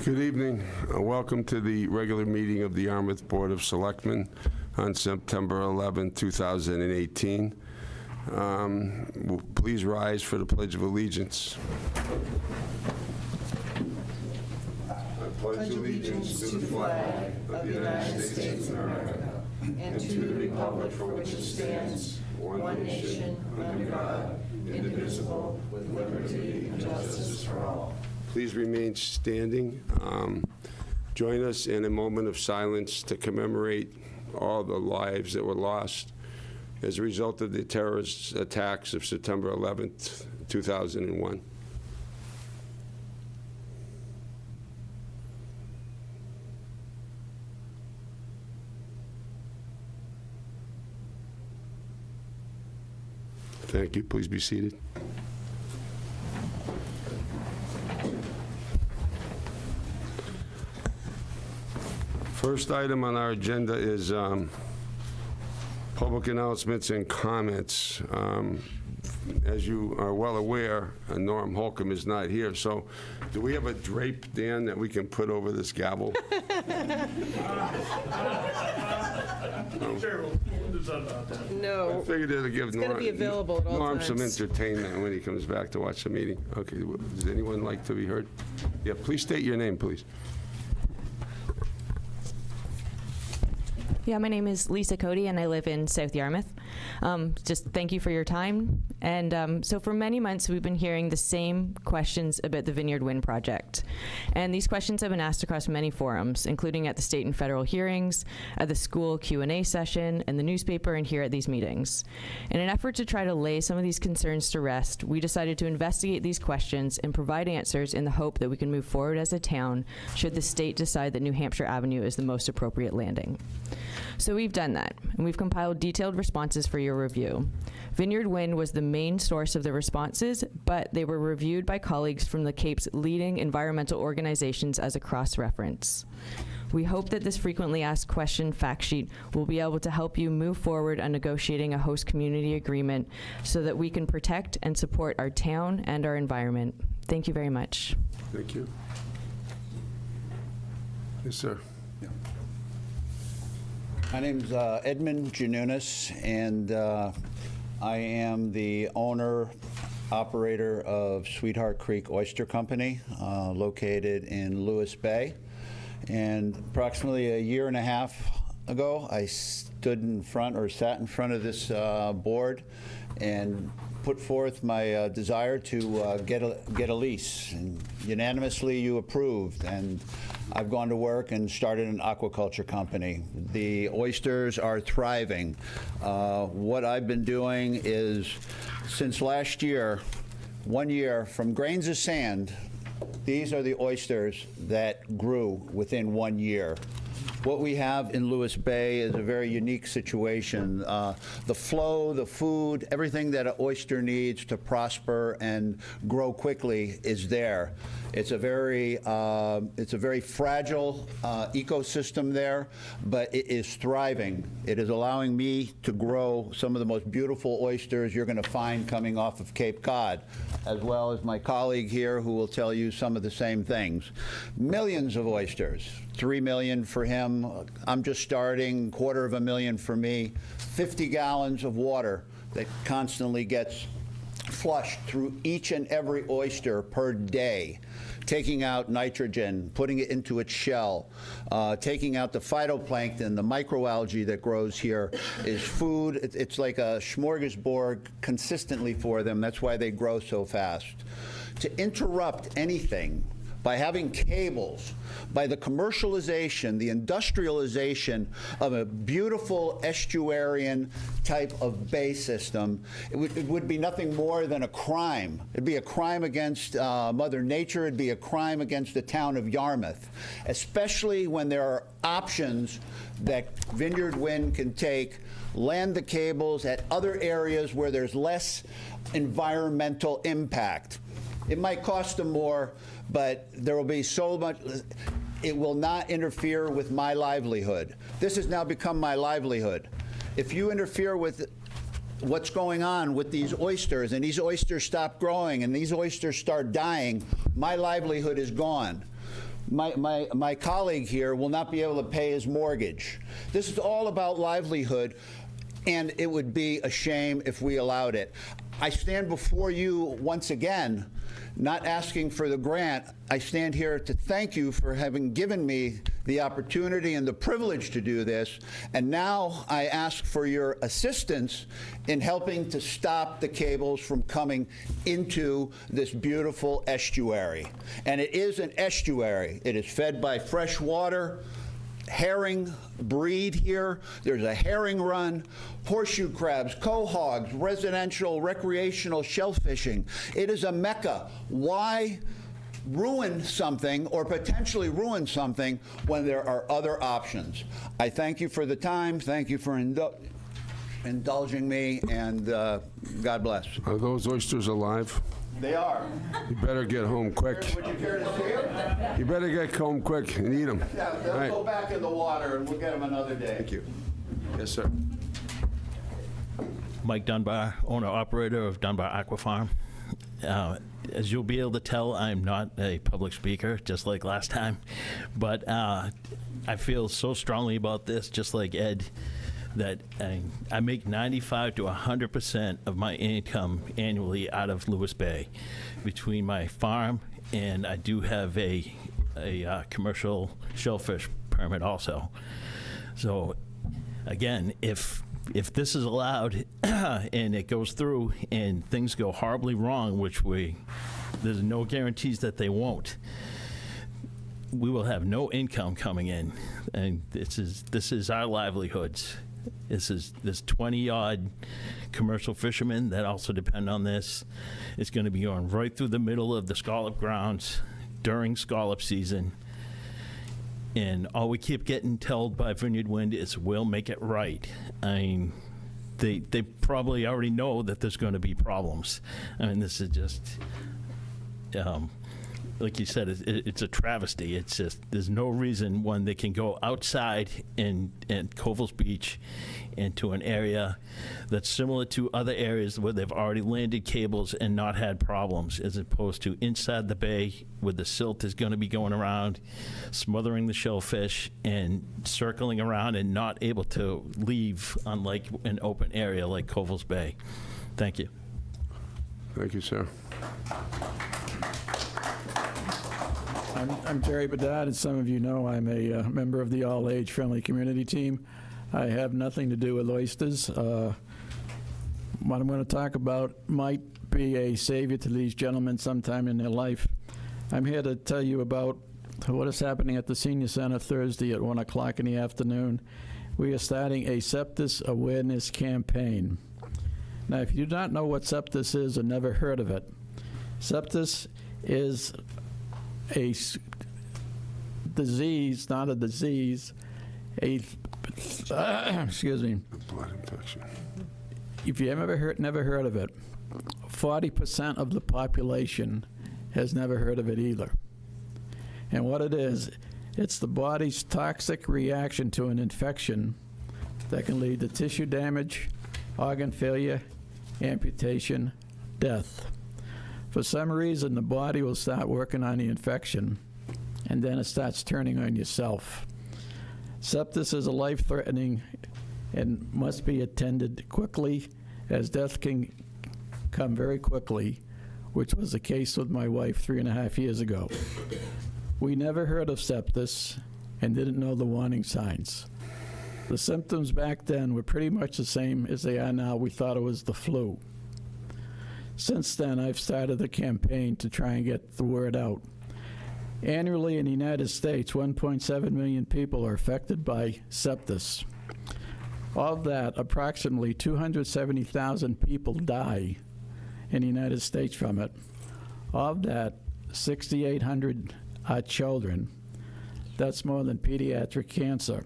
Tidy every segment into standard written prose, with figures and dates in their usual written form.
Good evening. Welcome to the regular meeting of the Yarmouth Board of Selectmen on September 11, 2018. Please rise for the Pledge of Allegiance. I pledge allegiance to the flag of the United States of America and to the republic for which it stands, one nation, under God, indivisible, with liberty and justice for all. Please remain standing. Join us in a moment of silence to commemorate all the lives that were lost as a result of the terrorist attacks of September 11th, 2001. Thank you. Please be seated. First item on our agenda is public announcements and comments. As you are well aware, Norm Holcomb is not here, so do we have a drape, Dan, that we can put over this gavel? No. I figured it'll give It's going to be available at all Norm times. some entertainment when he comes back to watch the meeting. Okay, does anyone like to be heard? Yeah, please state your name, please. Yeah, my name is Lisa Cody, and I live in South Yarmouth. Just thank you for your time. And so for many months, we've been hearing the same questions about the Vineyard Wind project. And these questions have been asked across many forums, including at the state and federal hearings, at the school Q&A session, in the newspaper, and here at these meetings. In an effort to try to lay some of these concerns to rest, we decided to investigate these questions and provide answers in the hope that we can move forward as a town should the state decide that New Hampshire Avenue is the most appropriate landing. So we've done that, and we've compiled detailed responses for your review. Vineyard Wind was the main source of the responses, but they were reviewed by colleagues from the Cape's leading environmental organizations as a cross-reference. We hope that this frequently asked question fact sheet will be able to help you move forward on negotiating a host community agreement so that we can protect and support our town and our environment. Thank you very much. Thank you. Yes, sir. My name's Edmund Janunas, and I am the owner, operator of Sweetheart Creek Oyster Company, located in Lewis Bay. And approximately a year and a half ago, I sat in front of this board and put forth my desire to get a lease, and unanimously you approved, and I've gone to work and started an aquaculture company. The oysters are thriving. What I've been doing is, since last year, 1 year, from grains of sand, these are the oysters that grew within 1 year. What we have in Lewis Bay is a very unique situation. The flow, the food, everything that an oyster needs to prosper and grow quickly is there. It's a very fragile ecosystem there, but it is thriving. It is allowing me to grow some of the most beautiful oysters you're going to find coming off of Cape Cod, as well as my colleague here who will tell you some of the same things. Millions of oysters, 3 million for him. I'm just starting, 250,000 for me. 50 gallons of water that constantly gets flushed through each and every oyster per day, taking out nitrogen, putting it into its shell, taking out the phytoplankton, the microalgae that grows here is food. It's like a smorgasbord consistently for them. That's why they grow so fast. To interrupt anything by having cables, by the commercialization, the industrialization of a beautiful estuarian type of bay system, it would be nothing more than a crime. It'd be a crime against Mother Nature. It'd be a crime against the town of Yarmouth, especially when there are options that Vineyard Wind can take, land the cables at other areas where there's less environmental impact. It might cost them more, but there will be so much. It will not interfere with my livelihood. This has now become my livelihood. If you interfere with what's going on with these oysters, and these oysters stop growing, and these oysters start dying, my livelihood is gone. my colleague here will not be able to pay his mortgage. This is all about livelihood, and it would be a shame if we allowed it. I stand before you once again, not asking for the grant. I stand here to thank you for having given me the opportunity and the privilege to do this, and now I ask for your assistance in helping to stop the cables from coming into this beautiful estuary. And it is an estuary. It is fed by fresh water. Herring breed here. There's a herring run, horseshoe crabs, quahogs, residential, recreational shellfishing. It is a mecca. Why ruin something or potentially ruin something when there are other options? I thank you for the time. Thank you for indulging me, and God bless. Are those oysters alive? They are. You better get home quick. Would you care to see them? You better get home quick and eat them. Yeah, they'll go back in the water, and we'll get them another day. Thank you. Yes, sir. Mike Dunbar, owner-operator of Dunbar Aqua Farm. As you'll be able to tell, I'm not a public speaker, just like last time. But I feel so strongly about this, just like Ed, that I make 95 to 100% of my income annually out of Lewis Bay, between my farm and I do have a commercial shellfish permit also. So again, if this is allowed and it goes through and things go horribly wrong, which there's no guarantees that they won't, we will have no income coming in, and this is our livelihoods. There's 20-odd commercial fishermen that also depend on this. It's going to be going right through the middle of the scallop grounds during scallop season. And all we keep getting told by Vineyard Wind is we'll make it right. I mean, they probably already know that there's going to be problems. I mean, this is just, like you said, it's a travesty. It's just, there's no reason when they can go outside in Covell's Beach into an area that's similar to other areas where they've already landed cables and not had problems, as opposed to inside the bay where the silt is going to be going around, smothering the shellfish and circling around and not able to leave, unlike an open area like Covell's Bay. Thank you. Thank you, sir. I'm Jerry Bedard, and some of you know I'm a member of the all-age friendly community team. I have nothing to do with oysters. What I'm going to talk about might be a savior to these gentlemen sometime in their life. I'm here to tell you about what is happening at the Senior Center Thursday at 1 o'clock in the afternoon. We are starting a sepsis awareness campaign. Now, if you do not know what sepsis is or never heard of it, sepsis is a disease, not a disease, excuse me. Blood infection. If you never heard of it, 40% of the population has never heard of it either. And what it is, it's the body's toxic reaction to an infection that can lead to tissue damage, organ failure, amputation, death. For some reason, the body will start working on the infection, and then it starts turning on yourself. Sepsis is a life-threatening and must be attended quickly, as death can come very quickly, which was the case with my wife 3.5 years ago. We never heard of sepsis and didn't know the warning signs. The symptoms back then were pretty much the same as they are now. We thought it was the flu. Since then, I've started a campaign to try and get the word out. Annually in the United States, 1.7 million people are affected by sepsis. Of that, approximately 270,000 people die in the United States from it. Of that, 6,800 are children. That's more than pediatric cancer.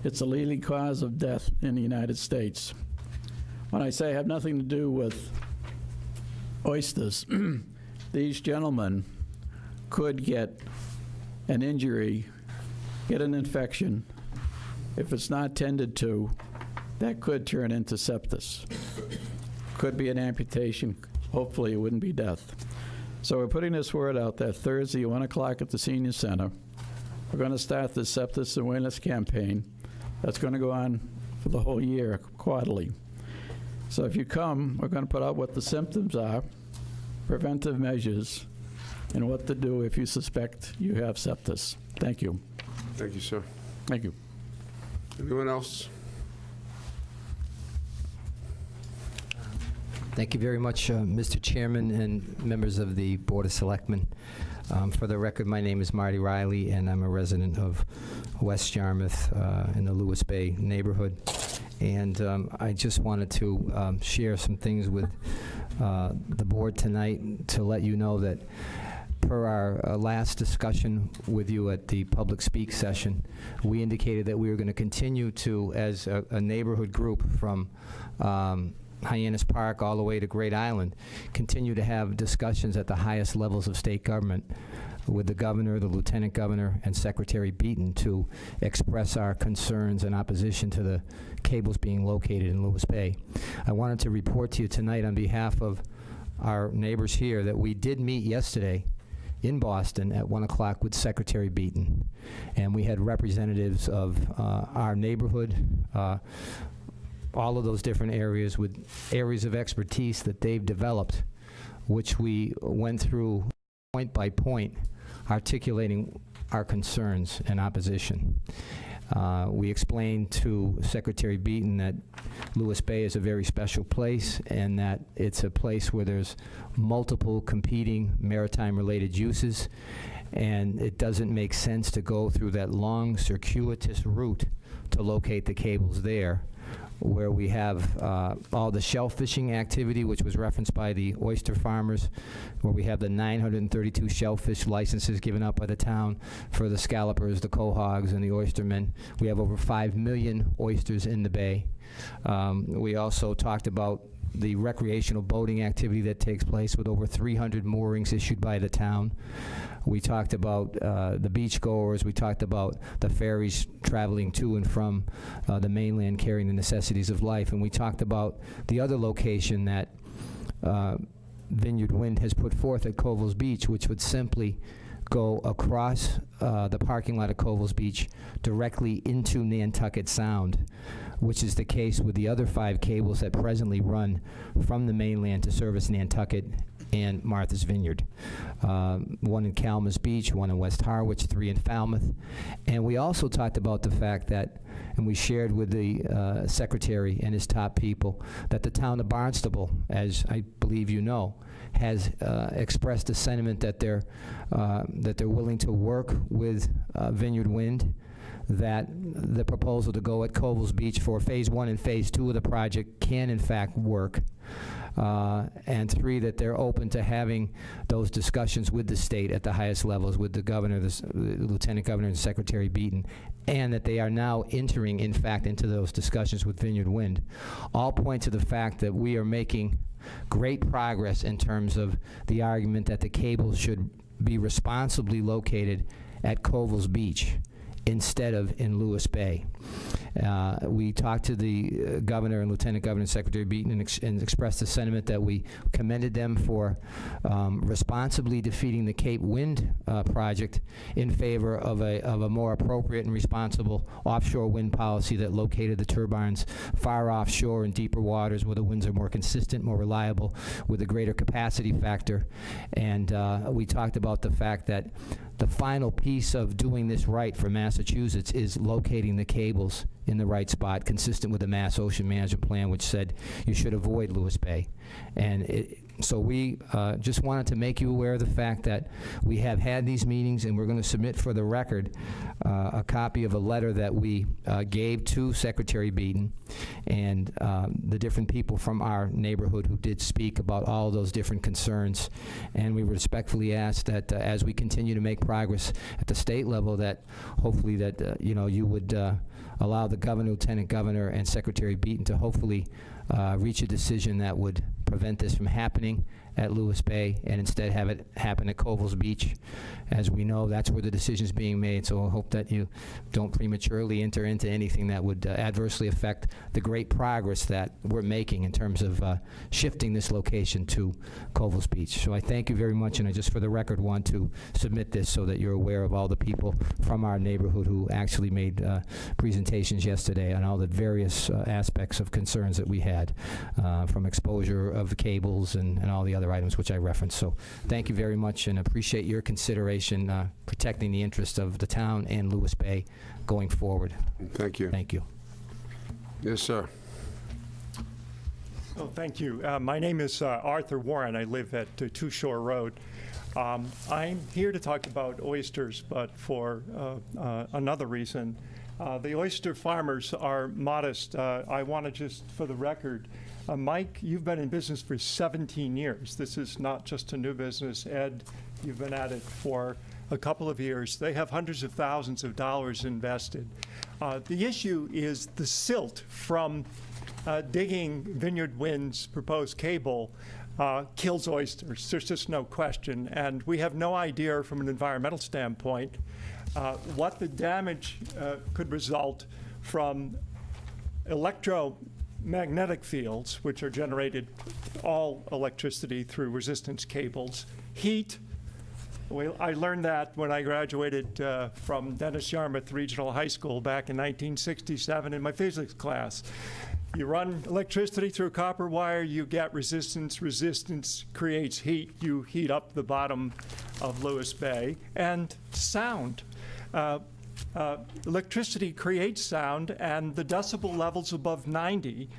It's a leading cause of death in the United States. When I say I have nothing to do with oysters, these gentlemen could get an injury, get an infection. If it's not tended to, that could turn into sepsis. Could be an amputation. Hopefully it wouldn't be death. So we're putting this word out that Thursday, 1 o'clock at the Senior Center. We're going to start the sepsis awareness campaign. That's going to go on for the whole year, quarterly. So if you come, we're going to put out what the symptoms are, preventive measures, and what to do if you suspect you have sepsis. Thank you. Thank you, sir. Thank you. Anyone else? Thank you very much, Mr. Chairman and members of the Board of Selectmen. For the record, my name is Marty Riley, and I'm a resident of West Yarmouth in the Lewis Bay neighborhood. And I just wanted to share some things with the board tonight to let you know that per our last discussion with you at the public speak session, we indicated that we were going to continue to, as a neighborhood group from Hyannis Park all the way to Great Island, continue to have discussions at the highest levels of state government with the governor, the lieutenant governor, and Secretary Beaton to express our concerns and opposition to the cables being located in Lewis Bay. I wanted to report to you tonight on behalf of our neighbors here that we did meet yesterday in Boston at 1 o'clock with Secretary Beaton. And we had representatives of our neighborhood, all of those different areas with areas of expertise that they've developed, which we went through point by point, articulating our concerns and opposition. We explained to Secretary Beaton that Lewis Bay is a very special place and that it's a place where there's multiple competing maritime-related uses, and it doesn't make sense to go through that long, circuitous route to locate the cables there, where we have all the shellfishing activity, which was referenced by the oyster farmers, where we have the 932 shellfish licenses given out by the town for the scallopers, the quahogs, and the oystermen. We have over 5 million oysters in the bay. We also talked about the recreational boating activity that takes place with over 300 moorings issued by the town. We talked about the beachgoers. We talked about the ferries traveling to and from the mainland carrying the necessities of life. And we talked about the other location that Vineyard Wind has put forth at Covell's Beach, which would simply go across the parking lot of Covell's Beach directly into Nantucket Sound, which is the case with the other 5 cables that presently run from the mainland to service Nantucket and Martha's Vineyard. One in Calmas Beach, one in West Harwich, 3 in Falmouth. And we also talked about the fact that, and we shared with the Secretary and his top people, that the town of Barnstable, as I believe you know, has expressed a sentiment that they're willing to work with Vineyard Wind, that the proposal to go at Covell's Beach for Phase 1 and Phase 2 of the project can in fact work. And 3, that they're open to having those discussions with the state at the highest levels, with the governor, the lieutenant governor, and Secretary Beaton, and that they are now entering, in fact, into those discussions with Vineyard Wind. All point to the fact that we are making great progress in terms of the argument that the cables should be responsibly located at Covell's Beach instead of in Lewis Bay. We talked to the governor and lieutenant governor and Secretary Beaton and expressed the sentiment that we commended them for responsibly defeating the Cape Wind project in favor of a more appropriate and responsible offshore wind policy that located the turbines far offshore in deeper waters where the winds are more consistent, more reliable, with a greater capacity factor. And we talked about the fact that the final piece of doing this right for Massachusetts is locating the cables in the right spot, consistent with the Mass Ocean Management Plan, which said you should avoid Lewis Bay. And so we just wanted to make you aware of the fact that we have had these meetings, and we're going to submit for the record a copy of a letter that we gave to Secretary Beaton and the different people from our neighborhood who did speak about all of those different concerns. And we respectfully ask that as we continue to make progress at the state level, that hopefully that you would allow the governor, lieutenant governor, and Secretary Beaton to hopefully reach a decision that would prevent this from happening at Lewis Bay and instead have it happen at Covell's Beach. as we know, that's where the decision's being made. So I hope that you don't prematurely enter into anything that would adversely affect the great progress that we're making in terms of shifting this location to Covell's Beach. So I thank you very much, and I just for the record want to submit this so that you're aware of all the people from our neighborhood who actually made presentations yesterday on all the various aspects of concerns that we had, from exposure of the cables and all the other items which I referenced. So thank you very much, and appreciate your consideration protecting the interest of the town and Lewis Bay going forward. Thank you. Thank you. Yes, sir. Oh, thank you. My name is Arthur Warren. I live at Two Shore Road. I'm here to talk about oysters, but for another reason. The oyster farmers are modest. I want to just, for the record, Mike, you've been in business for 17 years. This is not just a new business. Ed, you've been at it for a couple of years. They have hundreds of thousands of dollars invested. The issue is the silt from digging Vineyard Wind's proposed cable kills oysters. There's just no question. And we have no idea from an environmental standpoint what the damage could result from electromagnetic fields, which are generated all electricity through resistance cables, heat. Well, I learned that when I graduated from Dennis Yarmouth Regional High School back in 1967 in my physics class. You run electricity through copper wire, you get resistance. Resistance creates heat. You heat up the bottom of Lewis Bay. And sound. Electricity creates sound, and the decibel levels above 90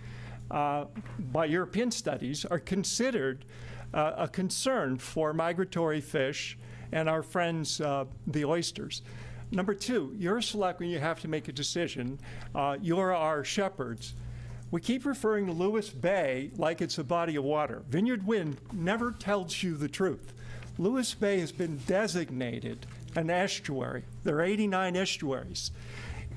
by European studies are considered a concern for migratory fish and our friends, the oysters. Number two, you're a selectman, you have to make a decision. You're our shepherds. We keep referring to Lewis Bay like it's a body of water. Vineyard Wind never tells you the truth. Lewis Bay has been designated an estuary. There are 89 estuaries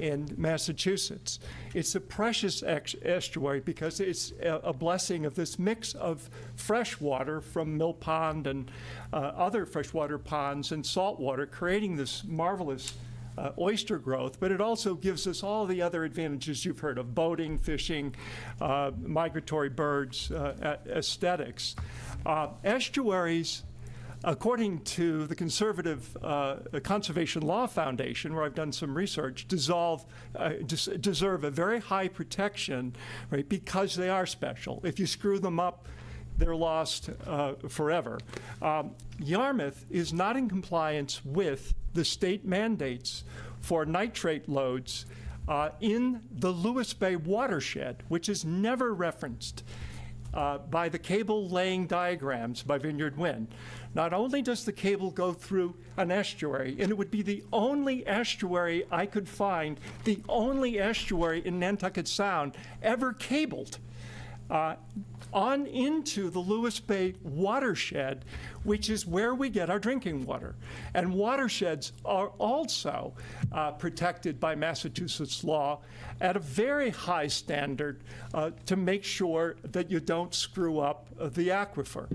in Massachusetts. It's a precious estuary because it's a blessing of this mix of fresh water from Mill Pond and other freshwater ponds and saltwater, creating this marvelous oyster growth, but it also gives us all the other advantages you've heard of: boating, fishing, migratory birds, aesthetics. Estuaries, according to the Conservative Conservation Law Foundation, where I've done some research, deserve a very high protection, right, because they are special. If you screw them up, they're lost forever. Yarmouth is not in compliance with the state mandates for nitrate loads in the Lewis Bay watershed, which is never referenced by the cable laying diagrams by Vineyard Wind. Not only does the cable go through an estuary, and it would be the only estuary I could find, the only estuary in Nantucket Sound ever cabled on into the Lewis Bay watershed, which is where we get our drinking water. And watersheds are also protected by Massachusetts law at a very high standard to make sure that you don't screw up the aquifer.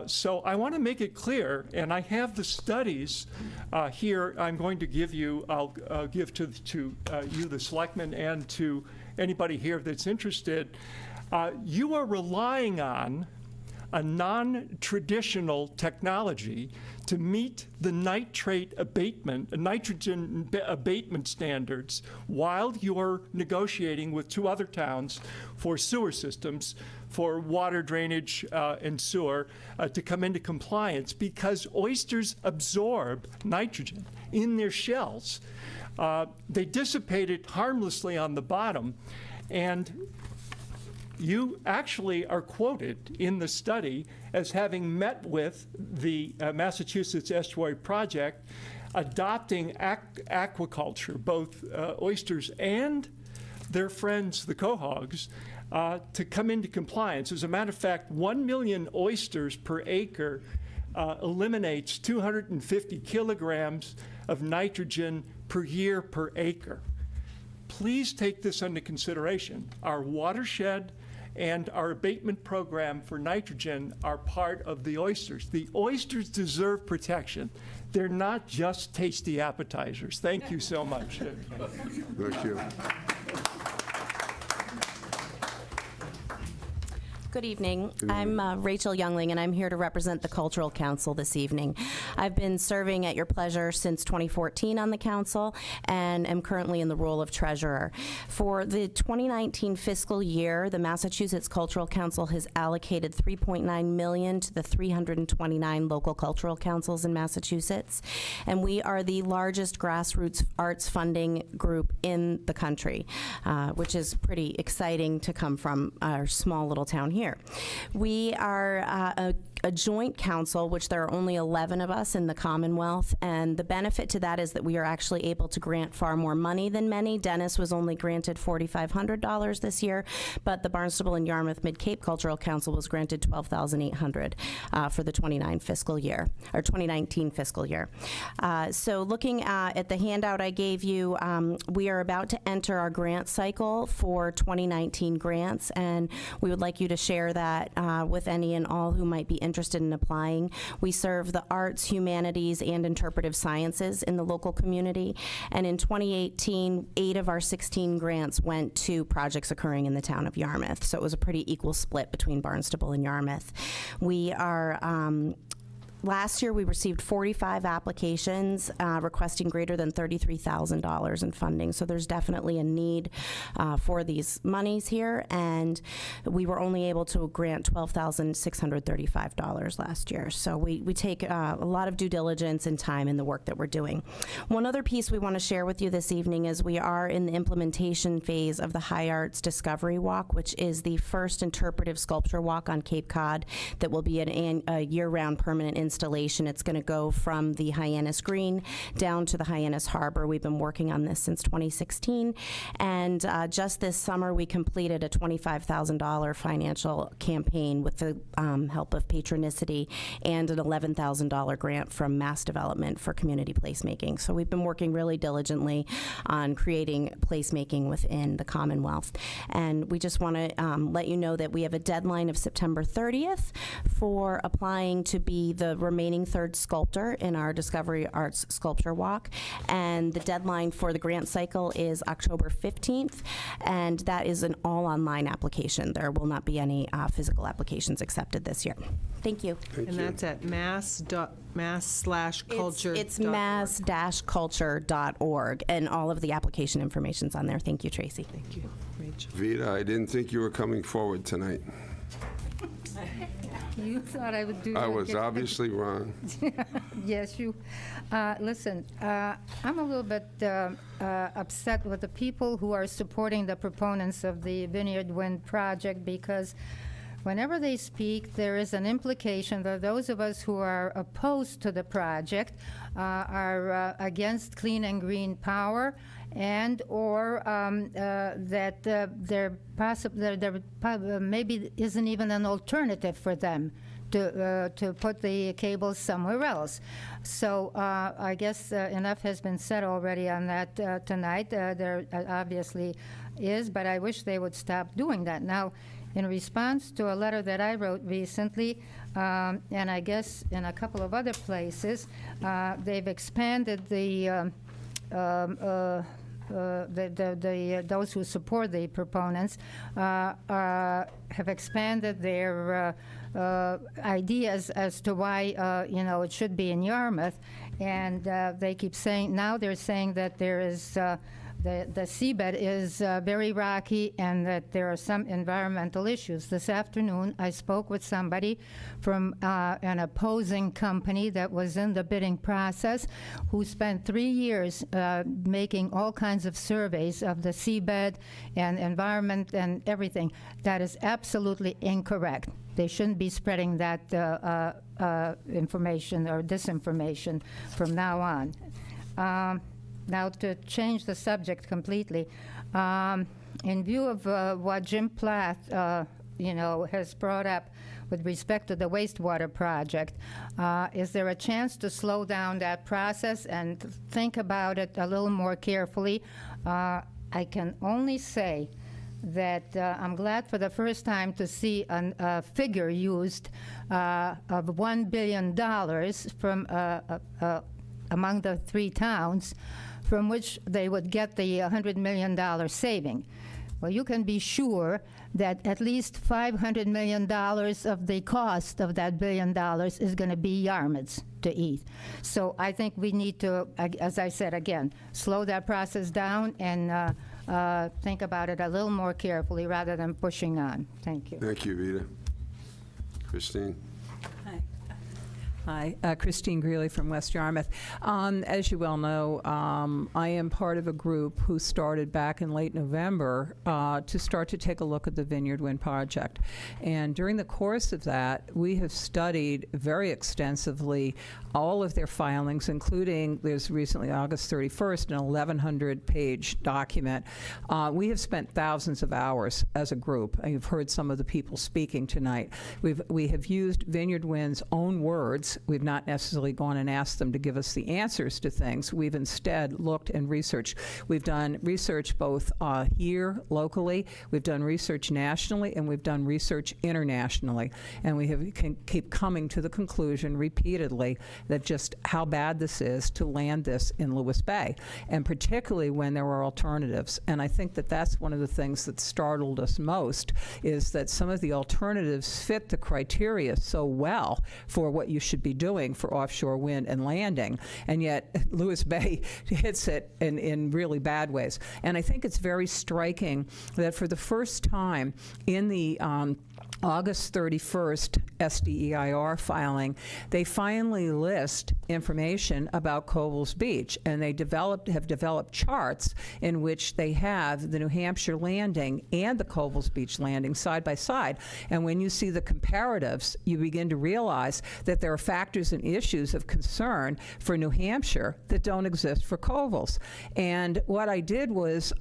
So I want to make it clear, and I have the studies here I'm going to give you. I'll give to you, the selectmen, and to anybody here that's interested. You are relying on a non-traditional technology to meet the nitrogen abatement standards while you're negotiating with two other towns for sewer systems, for water drainage and sewer to come into compliance, because oysters absorb nitrogen in their shells. They dissipate it harmlessly on the bottom, and you actually are quoted in the study as having met with the Massachusetts Estuary Project, adopting aquaculture, both oysters and their friends, the quahogs, to come into compliance. As a matter of fact, 1 million oysters per acre eliminates 250 kilograms of nitrogen per year per acre. Please take this under consideration. Our watershed and our abatement program for nitrogen are part of the oysters. The oysters deserve protection. they're not just tasty appetizers. Thank you so much. Thank you. Good evening. I'm Rachel Youngling, and I'm here to represent the Cultural Council this evening. I've been serving at your pleasure since 2014 on the council and am currently in the role of treasurer. For the 2019 fiscal year, the Massachusetts Cultural Council has allocated $3.9 million to the 329 local cultural councils in Massachusetts, and we are the largest grassroots arts funding group in the country, which is pretty exciting to come from our small little town here. We are a joint council, which there are only 11 of us in the Commonwealth, and the benefit to that is that we are actually able to grant far more money than many. Dennis was only granted $4,500 this year, but the Barnstable and Yarmouth Mid-Cape Cultural Council was granted $12,800 for the 2019 fiscal year. So looking at the handout I gave you, we are about to enter our grant cycle for 2019 grants, and we would like you to share that with any and all who might be interested in applying. We serve the arts, humanities, and interpretive sciences in the local community, and in 2018, 8 of our 16 grants went to projects occurring in the town of Yarmouth, so it was a pretty equal split between Barnstable and Yarmouth. We are last year, we received 45 applications requesting greater than $33,000 in funding. So there's definitely a need for these monies here, and we were only able to grant $12,635 last year. So we take a lot of due diligence and time in the work that we're doing. One other piece we want to share with you this evening is we are in the implementation phase of the High Arts Discovery Walk, which is the first interpretive sculpture walk on Cape Cod that will be a year-round permanent installation. It's going to go from the Hyannis Green down to the Hyannis Harbor. We've been working on this since 2016, and just this summer we completed a $25,000 financial campaign with the help of Patronicity and an $11,000 grant from Mass Development for community placemaking. So we've been working really diligently on creating placemaking within the Commonwealth, and we just want to let you know that we have a deadline of September 30th for applying to be the remaining third sculptor in our Discovery Arts Sculpture Walk, and the deadline for the grant cycle is October 15th, and that is an all-online application. There will not be any physical applications accepted this year. Thank you. And that's at mass/culture. It's mass-culture.org, and all of the application information's on there. Thank you, Tracy. Thank you, Rachel. Vita, I didn't think you were coming forward tonight. You thought I would do that. I was obviously wrong. Yes, you. Listen, I'm a little bit upset with the people who are supporting the proponents of the Vineyard Wind project, because whenever they speak, there is an implication that those of us who are opposed to the project are against clean and green power, and or that there maybe isn't even an alternative for them to put the cables somewhere else. So I guess enough has been said already on that tonight. There obviously is, but I wish they would stop doing that. Now, in response to a letter that I wrote recently, and I guess in a couple of other places, they've expanded those who support the proponents have expanded their ideas as to why it should be in Yarmouth, and they keep saying, now they're saying that there is the seabed is very rocky and that there are some environmental issues. This afternoon, I spoke with somebody from an opposing company that was in the bidding process who spent 3 years making all kinds of surveys of the seabed and environment and everything. That is absolutely incorrect. They shouldn't be spreading that information or disinformation from now on. Now, to change the subject completely, in view of what Jim Plath, has brought up with respect to the wastewater project, is there a chance to slow down that process and think about it a little more carefully? I can only say that I'm glad for the first time to see a figure used of $1 billion from among the 3 towns from which they would get the $100 million saving. Well, you can be sure that at least $500 million of the cost of that $1 billion is going to be Yarmouth's to eat. So I think we need to, as I said again, slow that process down and think about it a little more carefully rather than pushing on. Thank you. Thank you, Rita. Christine? Hi, Christine Greeley from West Yarmouth. As you well know, I am part of a group who started back in late November to start to take a look at the Vineyard Wind project. And during the course of that, we have studied very extensively all of their filings, including, there's recently August 31st, an 1,100-page document. We have spent thousands of hours as a group. You've heard some of the people speaking tonight. We have used Vineyard Wind's own words. We've not necessarily gone and asked them to give us the answers to things. We've instead looked and researched. We've done research both here locally, we've done research nationally, and we've done research internationally. And we keep coming to the conclusion repeatedly that just how bad this is to land this in Lewis Bay, and particularly when there are alternatives. And I think that that's one of the things that startled us most, is that some of the alternatives fit the criteria so well for what you should be doing for offshore wind and landing, and yet Lewis Bay hits it in really bad ways. And I think it's very striking that for the first time in the August 31st SDEIR filing, they finally list information about Covell's Beach, and they have developed charts in which they have the New Hampshire landing and the Covell's Beach landing side by side. And when you see the comparatives, you begin to realize that there are factors and issues of concern for New Hampshire that don't exist for Covell's. And what I did was,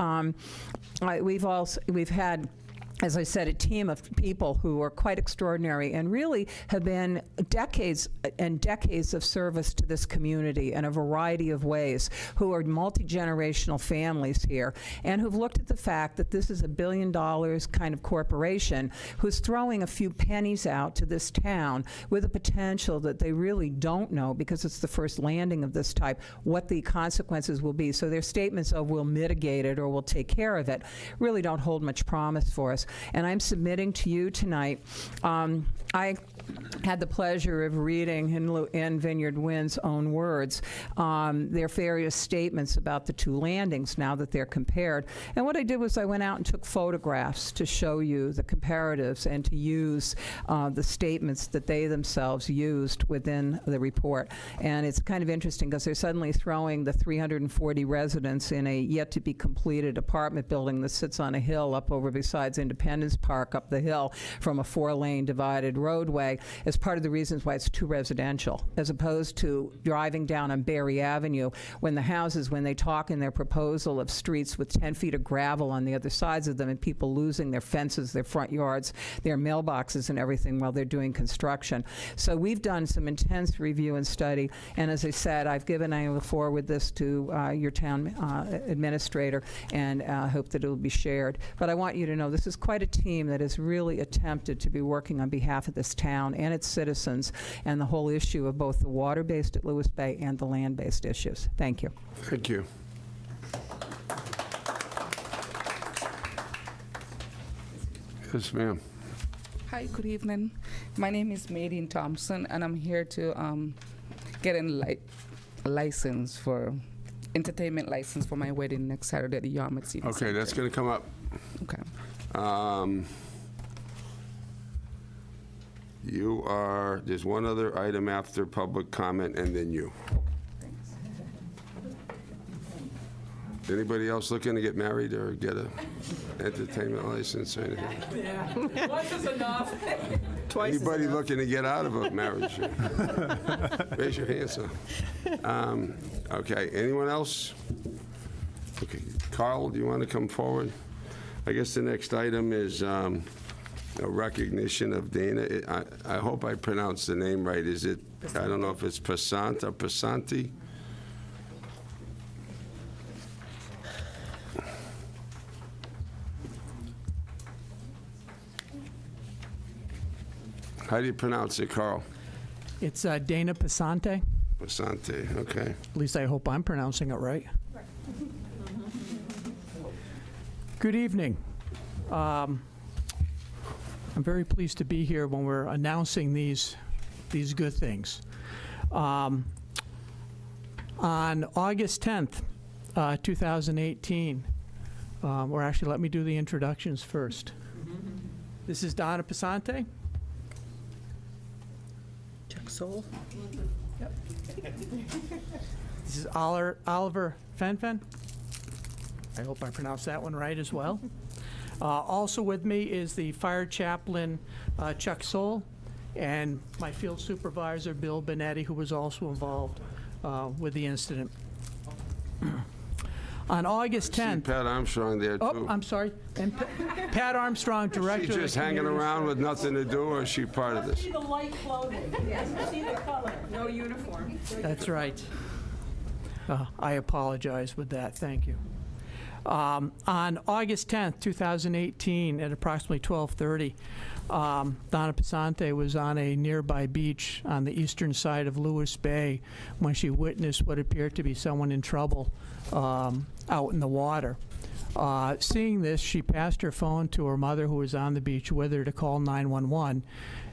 we've had, as I said, a team of people who are quite extraordinary and really have been decades and decades of service to this community in a variety of ways, who are multi-generational families here, and who've looked at the fact that this is a $1 billion kind of corporation who's throwing a few pennies out to this town with a potential that they really don't know, because it's the first landing of this type, what the consequences will be. So their statements of we'll mitigate it or we'll take care of it really don't hold much promise for us. And I'm submitting to you tonight, I had the pleasure of reading in Vineyard Wind's own words their various statements about the 2 landings now that they're compared. And what I did was I went out and took photographs to show you the comparatives and to use the statements that they themselves used within the report. And it's kind of interesting because they're suddenly throwing the 340 residents in a yet-to-be-completed apartment building that sits on a hill up over besides Independence Park up the hill from a 4-lane divided roadway as part of the reasons why it's too residential, as opposed to driving down on Berry Avenue when the houses, when they talk in their proposal of streets with 10 feet of gravel on the other sides of them and people losing their fences, their front yards, their mailboxes and everything while they're doing construction. So we've done some intense review and study, and as I said, I will forward this to your town administrator and hope that it will be shared. But I want you to know this is quite a team that has really attempted to be working on behalf of this town and its citizens, and the whole issue of both the water-based at Lewis Bay and the land-based issues. Thank you. Thank you. Yes, ma'am. Hi, good evening. My name is Maydeen Thompson, and I'm here to get a license for entertainment license for my wedding next Saturday at the Yarmouth City Okay, Center. that's going to come up. Okay. There's one other item after public comment, and then you. Anybody else looking to get married or get a entertainment license or anything? Yeah. Once is enough. Twice Anybody looking to get out of a marriage? Raise your hand, son. Okay, anyone else? Okay, Carl, do you want to come forward? I guess the next item is a recognition of Dana. I hope I pronounced the name right. Is it, I don't know if it's Passant or Passanti? How do you pronounce it, Carl? It's Dana Passante. Pesante, okay. At least I hope I'm pronouncing it right. Good evening. I'm very pleased to be here when we're announcing these good things. On August 10th, 2018, or actually let me do the introductions first. This is Donna Pesante. Chuck Soul. Yep. This is Oliver Fenfen. I hope I pronounced that one right as well. Also with me is the fire chaplain, Chuck Soul, and my field supervisor, Bill Benetti, who was also involved with the incident. On August 10th. Pat Armstrong there, too. Oh, I'm sorry. And Pat Armstrong, director. She's just hanging around with nothing to do, or is she part of this? See the light clothing. Yes, see the color. No uniform. That's right. I apologize with that. Thank you. On August 10th, 2018, at approximately 12:30, Donna Pesante was on a nearby beach on the eastern side of Lewis Bay when she witnessed what appeared to be someone in trouble out in the water. Seeing this, she passed her phone to her mother, who was on the beach with her, to call 911.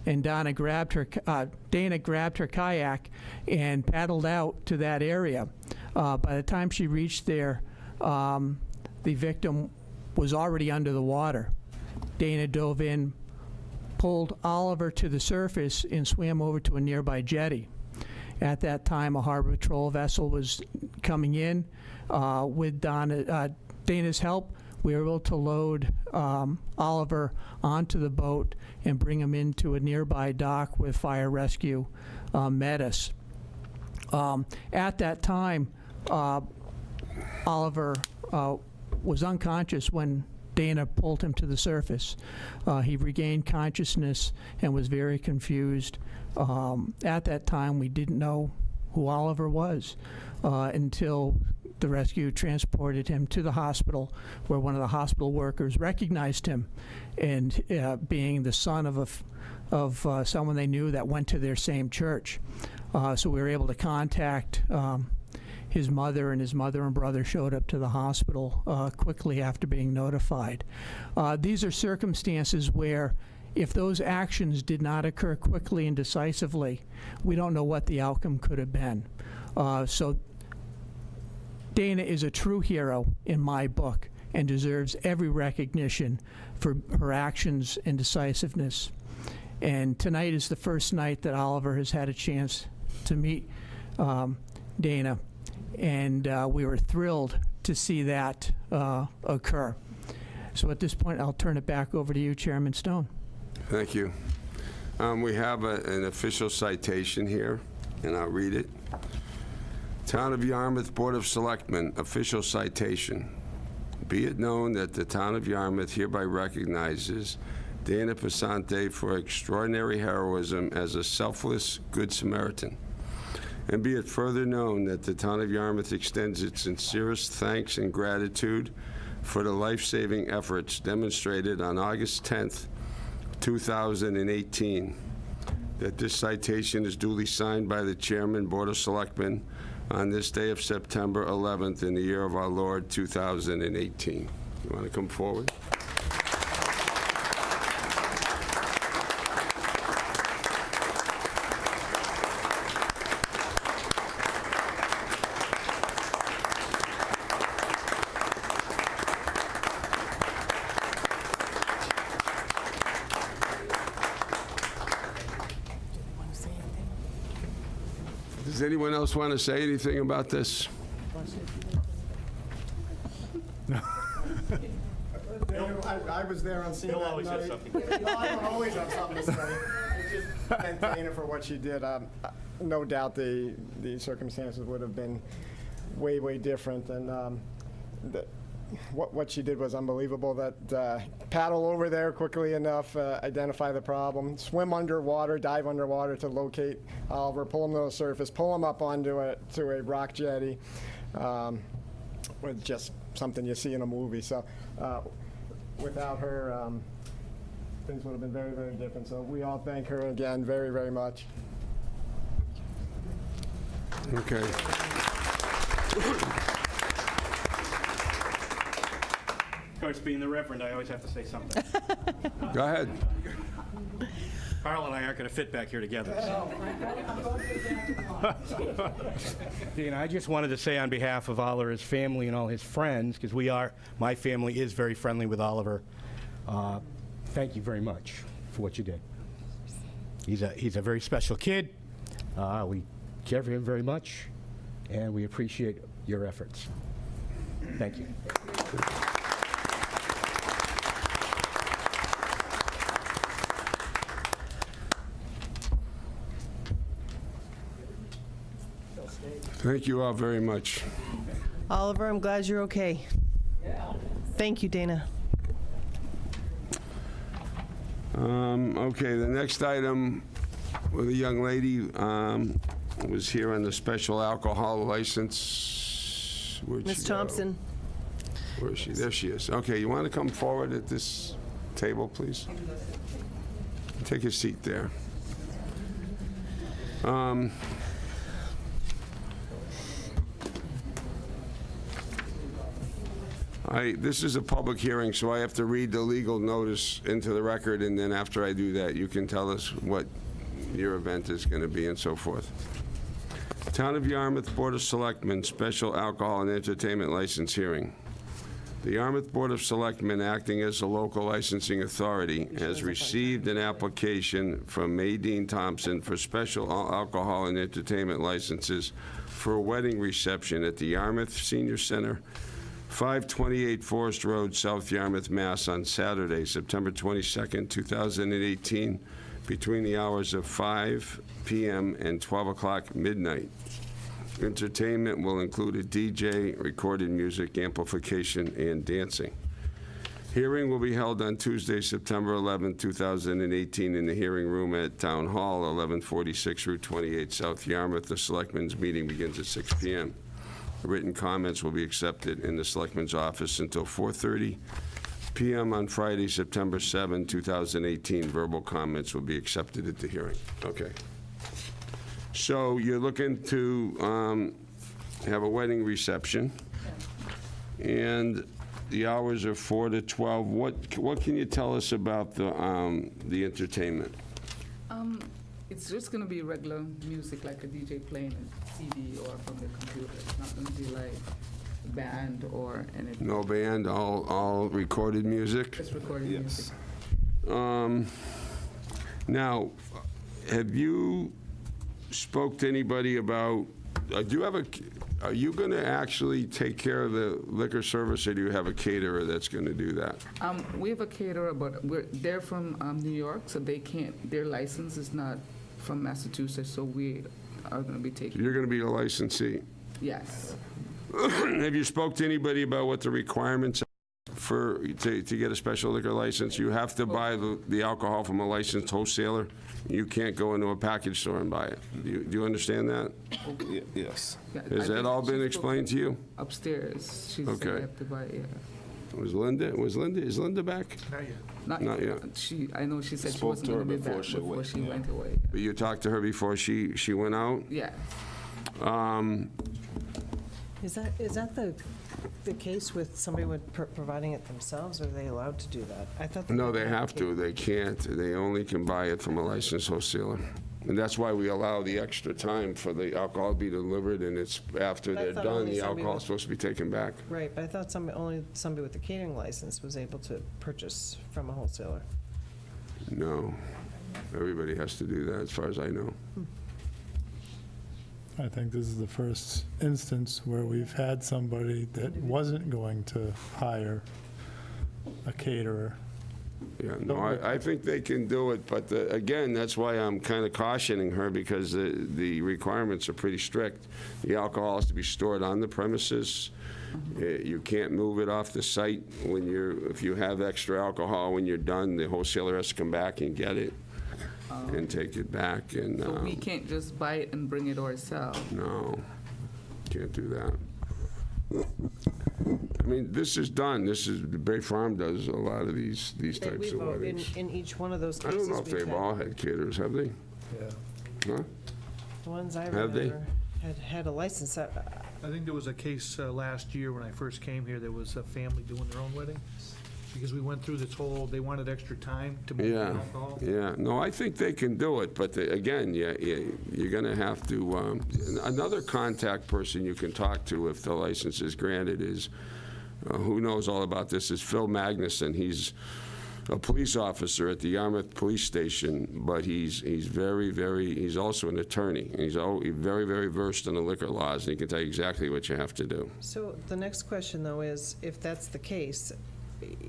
And Dana grabbed her kayak and paddled out to that area. By the time she reached there, the victim was already under the water. Dana dove in, pulled Oliver to the surface, and swam over to a nearby jetty. At that time, a Harbor Patrol vessel was coming in. With Dana's help, we were able to load Oliver onto the boat and bring him into a nearby dock with fire rescue met us. At that time, Oliver was unconscious when Dana pulled him to the surface. He regained consciousness and was very confused. At that time, we didn't know who Oliver was until the rescue transported him to the hospital, where one of the hospital workers recognized him, and being the son of someone they knew that went to their same church. So we were able to contact his mother, and his mother and brother showed up to the hospital quickly after being notified. These are circumstances where, if those actions did not occur quickly and decisively, we don't know what the outcome could have been. So Dana is a true hero in my book and deserves every recognition for her actions and decisiveness. And tonight is the first night that Oliver has had a chance to meet Dana, and we were thrilled to see that occur. So at this point, I'll turn it back over to you, Chairman Stone. Thank you. We have an official citation here, and I'll read it. Town of Yarmouth Board of Selectmen, official citation. Be it known that the Town of Yarmouth hereby recognizes Dana Pesante for extraordinary heroism as a selfless Good Samaritan. And be it further known that the Town of Yarmouth extends its sincerest thanks and gratitude for the life-saving efforts demonstrated on August 10th, 2018. That this citation is duly signed by the Chairman, Board of Selectmen, on this day of September 11th in the year of our Lord, 2018. You want to come forward? Does anyone else want to say anything about this? I was there on scene that night. I don't always have something to say. I just thank Dana for what she did. No doubt the circumstances would have been way, way different. And what she did was unbelievable. That paddle over there quickly enough, identify the problem, swim underwater, dive underwater to locate Oliver, pull him to the surface, pull him up onto a rock jetty. With just something you see in a movie. So without her, things would have been very, very different. So we all thank her again very, very much. Okay. Of course, being the Reverend, I always have to say something. Go ahead. Carl and I aren't going to fit back here together. Dean, I just wanted to say on behalf of Oliver's family and all his friends, because my family is very friendly with Oliver, thank you very much for what you did. He's a very special kid. We care for him very much, and we appreciate your efforts. Thank you. Thank you all very much. Oliver, I'm glad you're okay. Thank you, Dana. Okay, the next item with a young lady was here on the special alcohol license. Where'd Ms. she go? Thompson. Where is she? There she is. Okay, you want to come forward at this table, please? Take a seat there. This is a public hearing, so I have to read the legal notice into the record, and then after I do that, you can tell us what your event is going to be and so forth. Town of Yarmouth Board of Selectmen Special Alcohol and Entertainment License Hearing. The Yarmouth Board of Selectmen, acting as the local licensing authority, has received an application from Maydeen Thompson for special alcohol and entertainment licenses for a wedding reception at the Yarmouth Senior Center, 528 Forest Road, South Yarmouth, Mass. On Saturday, September 22nd, 2018, between the hours of 5 p.m. and 12 o'clock midnight. Entertainment will include a DJ, recorded music, amplification, and dancing. Hearing will be held on Tuesday, September 11, 2018, in the hearing room at Town Hall, 1146 Route 28, South Yarmouth. The Selectmen's meeting begins at 6 p.m. Written comments will be accepted in the Selectmen's office until 4:30 p.m. on Friday, September 7, 2018. Verbal comments will be accepted at the hearing. Okay. So you're looking to have a wedding reception, and the hours are 4 to 12. What can you tell us about the entertainment? It's just going to be regular music, like a DJ playing a CD or from the computer. It's not going to be like band or anything. No band, all recorded music? Just recorded music. Now, have you spoke to anybody about, are you going to actually take care of the liquor service, or do you have a caterer that's going to do that? We have a caterer, but they're from New York, so they can't, their license is not from Massachusetts, so we are going to be taking. You're going to be a licensee? Yes. Have you spoke to anybody about what the requirements are to get a special liquor license? You have to buy the alcohol from a licensed wholesaler. You can't go into a package store and buy it. Do you understand that? Yes. Yeah, Has that all been explained to you? Upstairs. She said Okay. I have to buy, yeah. Is Linda back? Not yet. I know she said she Spoke wasn't to her going to be before back she before went, she yeah. went away. But you talked to her before she went out? Yeah. Is that the case with somebody providing it themselves, or are they allowed to do that? I thought. No, they have to. They can't. They only can buy it from a licensed wholesaler. And that's why we allow the extra time for the alcohol to be delivered, and it's after they're thought done, only the somebody alcohol's with- supposed to be taken back. Right, but I thought only somebody with a catering license was able to purchase from a wholesaler. No. Everybody has to do that, as far as I know. I think this is the first instance where we've had somebody that wasn't going to hire a caterer. Yeah, no, I think they can do it, but again, that's why I'm kind of cautioning her, because the requirements are pretty strict. The alcohol has to be stored on the premises. You can't move it off the site if you have extra alcohol when you're done. The wholesaler has to come back and get it and take it back. And So we can't just buy it and bring it ourselves. no, can't do that. I mean, this is done. Bay Farm does a lot of these types of weddings. In each one of those I cases. don't know if they've all had caterers, have they? Yeah. Huh? The ones I Have they? remember. had a license. I think there was a case last year when I first came here, there was a family doing their own wedding, because we went through this whole, they wanted extra time to make the Yeah, alcohol. yeah. No, I think they can do it, but again, you're going to have to, another contact person you can talk to if the license is granted is, who knows all about this, is Phil Magnuson. He's a police officer at the Yarmouth Police Station, but he's he's also an attorney. He's very, very versed in the liquor laws, and he can tell you exactly what you have to do. So the next question, though, is if that's the case,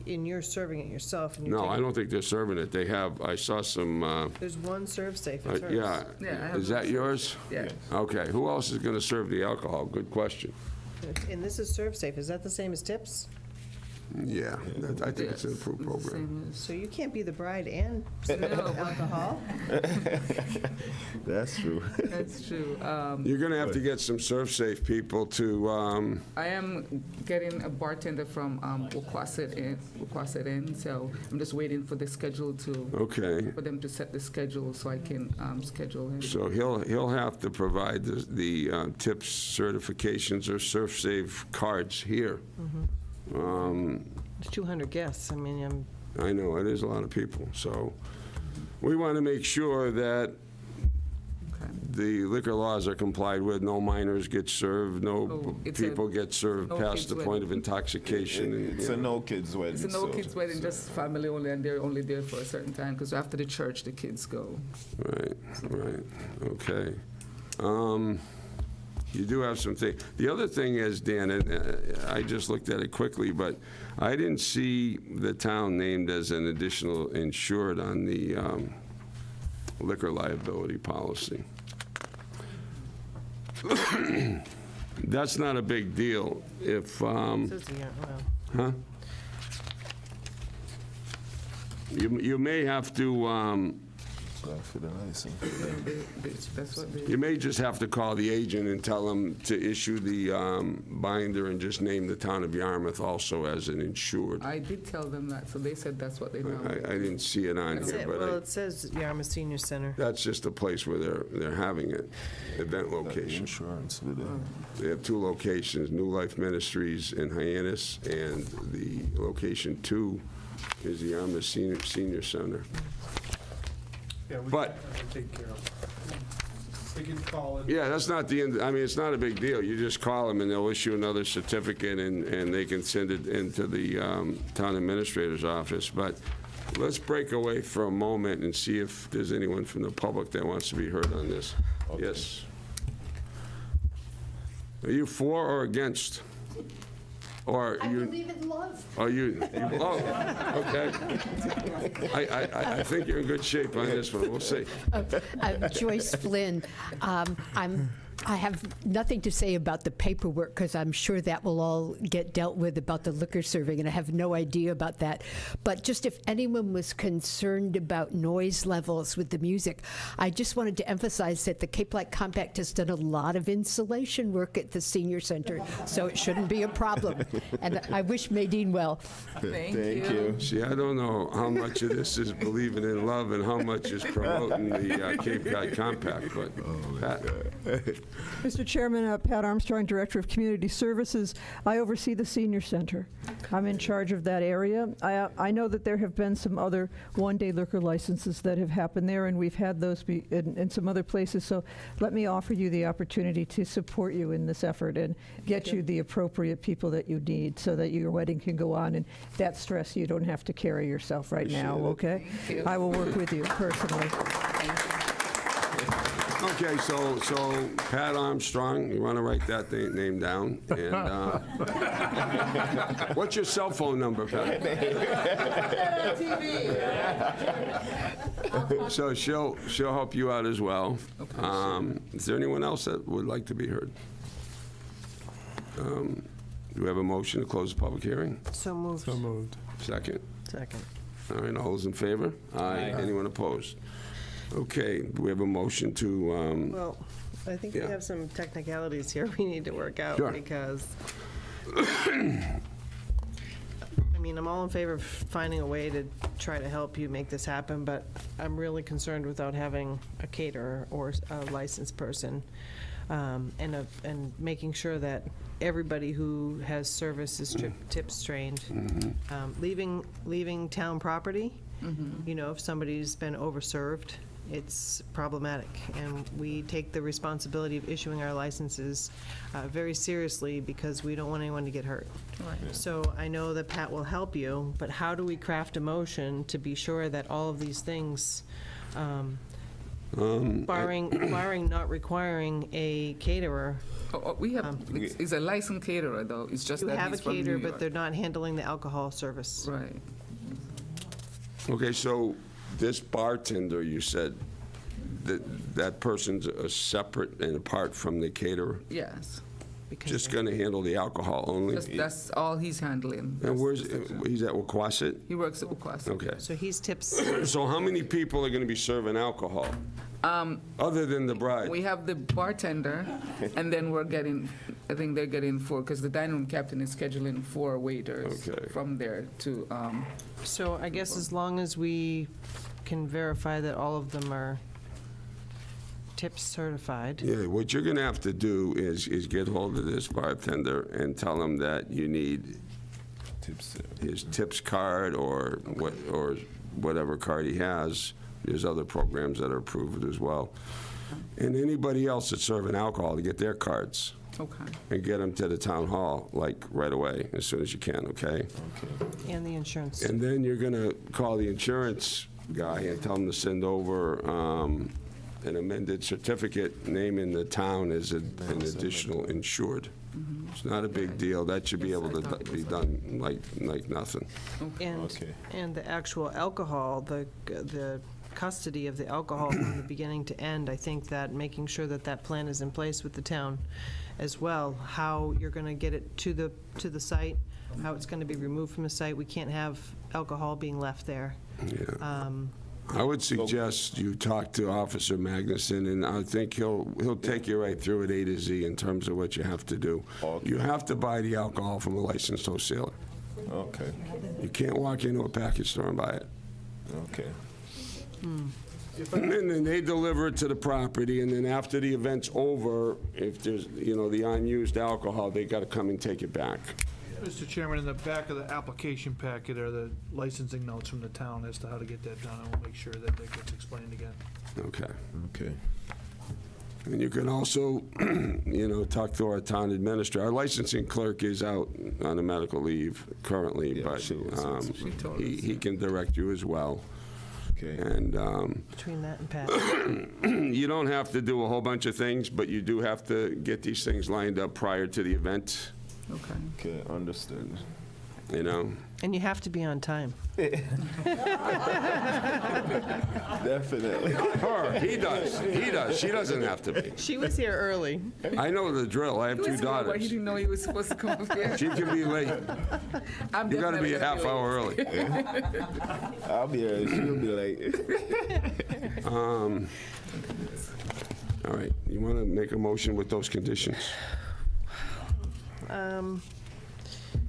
and you're serving it yourself, and you're No, taking, I don't think they're serving it. They have, I saw some, there's one serve safe. It's hers. yeah. Yeah, I have Is that yours? Yeah. Okay, who else is going to serve the alcohol? Good question. And this is serve safe. Is that the same as tips? Yeah, I think it's an approved program. So you can't be the bride and serve alcohol? That's true. That's true. You're going to have to get some serve-safe people to, I am getting a bartender from Wauquasit Inn, so I'm just waiting for the schedule okay. for them to set the schedule so I can schedule him. So he'll have to provide the tips certifications or serve-safe cards here. It's 200 guests. I mean, I know, it is a lot of people. So we want to make sure that the liquor laws are complied with. No minors get served, no people get served no past the kids point of intoxication. It's a no kids wedding. It's a no kids wedding, just family only, and they're only there for a certain time, because after the church, the kids go. Right, okay. You do have some things. The other thing is, Dan, and I just looked at it quickly, but I didn't see the town named as an additional insured on the liquor liability policy. That's not a big deal if, it says here, well, huh? You may have to, For the license. That's what they. you may just have to call the agent and tell them to issue the binder and just name the town of Yarmouth also as an insured. I did tell them that, so they said that's what they know. I didn't see it on that's here, it. but Well, it says Yarmouth Senior Center. that's just a place where they're having it, event location. Insurance with it. They have two locations, New Life Ministries in Hyannis, and the location 2 is the Yarmouth Senior Center. Yeah, we But- can take care of it. We can call it. Yeah, that's not the end, I mean, it's not a big deal. You just call them and they'll issue another certificate and they can send it into the town administrator's office. But let's break away for a moment and see if there's anyone from the public that wants to be heard on this. Okay. Yes. Are you for or against? Or I you? believe in love. Oh, oh, okay. I think you're in good shape on this one. We'll see. I'm Joyce Flynn. I have nothing to say about the paperwork because I'm sure that will all get dealt with about the liquor serving, and I have no idea about that. But just if anyone was concerned about noise levels with the music, I just wanted to emphasize that the Cape Light Compact has done a lot of insulation work at the senior center, so it shouldn't be a problem. And I wish Maydeen well. Thank you. See, I don't know how much of this is believing in love and how much is promoting the Cape Cod Compact, but Pat. Mr. Chairman, Pat Armstrong, Director of Community Services. I oversee the senior center. I'm in charge of that area. I know that there have been some other one-day liquor licenses that have happened there, and we've had those be in some other places. So let me offer you the opportunity to support you in this effort and get you the appropriate people that you need so that your wedding can go on, and that stress you don't have to carry yourself right now, okay? I will work with you personally. Okay, so Pat Armstrong, you want to write that name down? And what's your cell phone number, Pat? So she'll help you out as well. Is there anyone else that would like to be heard? Do we have a motion to close the public hearing? So moved. So moved. Second? Second. All right, all those in favor? Aye. Anyone opposed? Okay, do we have a motion to, Well, I think Yeah. we have some technicalities here we need to work out Sure. because, I mean, I'm all in favor of finding a way to try to help you make this happen, but I'm really concerned without having a caterer or a licensed person. and making sure that everybody who has service is tips trained. Leaving town property, you know, if somebody's been overserved, it's problematic, and we take the responsibility of issuing our licenses very seriously because we don't want anyone to get hurt. So I know that Pat will help you, but how do we craft a motion to be sure that all of these things, barring not requiring a caterer? We have, it's a licensed caterer, though. It's just You that have a he's from New caterer, but York. they're not handling the alcohol service. Right. Okay, so this bartender, you said, that person's a separate and apart from the caterer? Yes. Just going to handle the alcohol only? That's all he's handling. And he's at Waquasit? He works at Ukwasi. Okay. So he's tips. So how many people are going to be serving alcohol, other than the bride? We have the bartender, and then we're getting, I think they're getting 4, because the dining room captain is scheduling 4 waiters from there to. So I guess as long as we can verify that all of them are tips certified. Yeah, what you're going to have to do is get hold of this bartender and tell him that you need his tips card or whatever card he has. There's other programs that are approved as well. And anybody else that's serving alcohol, to get their cards. Okay. And get them to the town hall, like, right away, as soon as you can, okay? And the insurance. And then you're going to call the insurance guy and tell him to send over an amended certificate naming the town as an additional insured. It's not a big deal. That should be able to be done like nothing. And the actual alcohol, the custody of the alcohol from the beginning to end, I think that making sure that that plan is in place with the town as well, how you're going to get it to the site, how it's going to be removed from the site. We can't have alcohol being left there. Yeah. I would suggest you talk to Officer Magnuson, and I think he'll take you right through it A to Z in terms of what you have to do. You have to buy the alcohol from a licensed wholesaler. Okay. You can't walk into a package store and buy it. Okay. And then they deliver it to the property, and then after the event's over, if there's, the unused alcohol, they got to come and take it back. Mr. Chairman, in the back of the application packet are the licensing notes from the town as to how to get that done. I will make sure that gets explained again. Okay. Okay. And you can also, talk to our town administrator. Our licensing clerk is out on a medical leave currently, but he can direct you as well. Okay. And Between that and Pat. you don't have to do a whole bunch of things, but you do have to get these things lined up prior to the event. Okay. Okay, understood. And you have to be on time. Definitely. Her, he does. She doesn't have to be. She was here early. I know the drill. I have He 2 was here, but daughters. he didn't know he was supposed to come up here. She can be late. I'm You got to be definitely a half gonna hour early. I'll be early. She'll be late. All right. You want to make a motion with those conditions?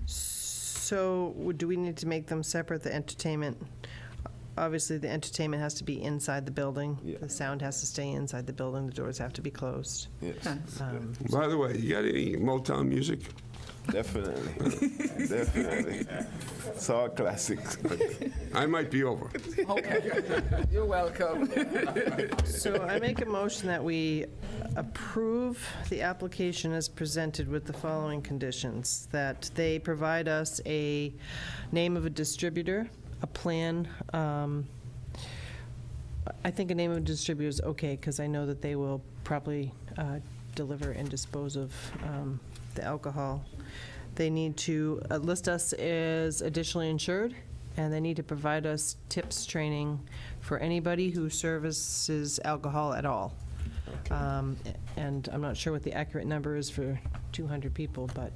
So do we need to make them separate, the entertainment? Obviously, the entertainment has to be inside the building. Yeah. The sound has to stay inside the building. The doors have to be closed. Yes. By the way, you got any Motown music? Definitely. Definitely. It's all classics. I might be over. Okay. You're welcome. So I make a motion that we approve the application as presented with the following conditions: that they provide us a name of a distributor, a plan. I think a name of a distributor is okay, because I know that they will probably deliver and dispose of the alcohol. They need to list us as additionally insured, and they need to provide us tips training for anybody who services alcohol at all. And I'm not sure what the accurate number is for 200 people, but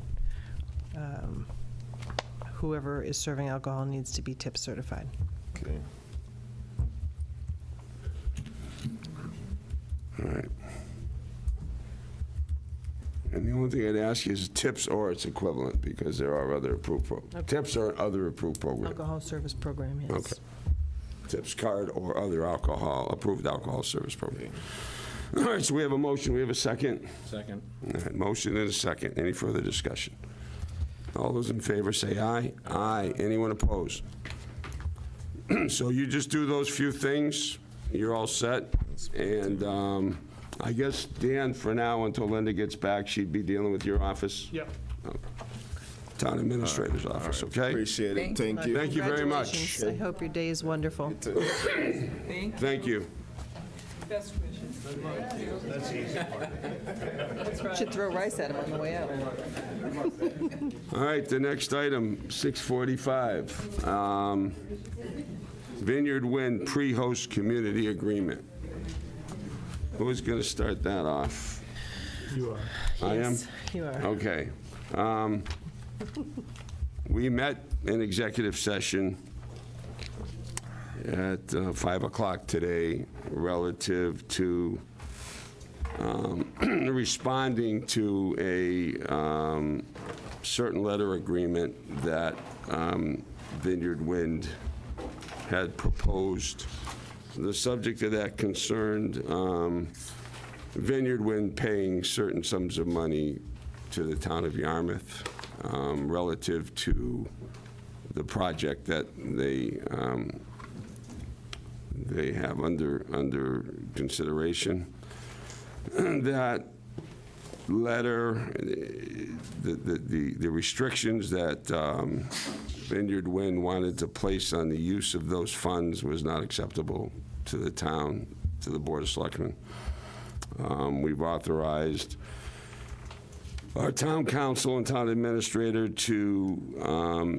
whoever is serving alcohol needs to be tip certified. Okay. All right. And the only thing I'd ask you is tips or its equivalent, because there are other approved programs. Tips or other approved programs. Alcohol service program, yes. Okay. Tips card or other approved alcohol service program. All right, so we have a motion. We have a second. Second. All right, motion and a second. Any further discussion? All those in favor say aye. Aye. Anyone opposed? So you just do those few things, you're all set. And I guess, Dan, for now, until Linda gets back, she'd be dealing with your office? Yep. Town Administrator's Office, okay? Appreciate it. Thank you. Thank you very much. Congratulations. I hope your day is wonderful. Thank you. Best wishes. That's the easy part. Should throw rice at him on the way out. All right, the next item, 645. Vineyard Wind Pre-Host Community Agreement. Who's going to start that off? You are. I am? Yes, you are. Okay. We met in executive session at 5 o'clock today relative to responding to a certain letter agreement that Vineyard Wind had proposed. The subject of that concerned Vineyard Wind paying certain sums of money to the town of Yarmouth relative to the project that they have under consideration. That letter, the restrictions that Vineyard Wind wanted to place on the use of those funds was not acceptable to the town, to the Board of Selectmen. We've authorized our town council and town administrator to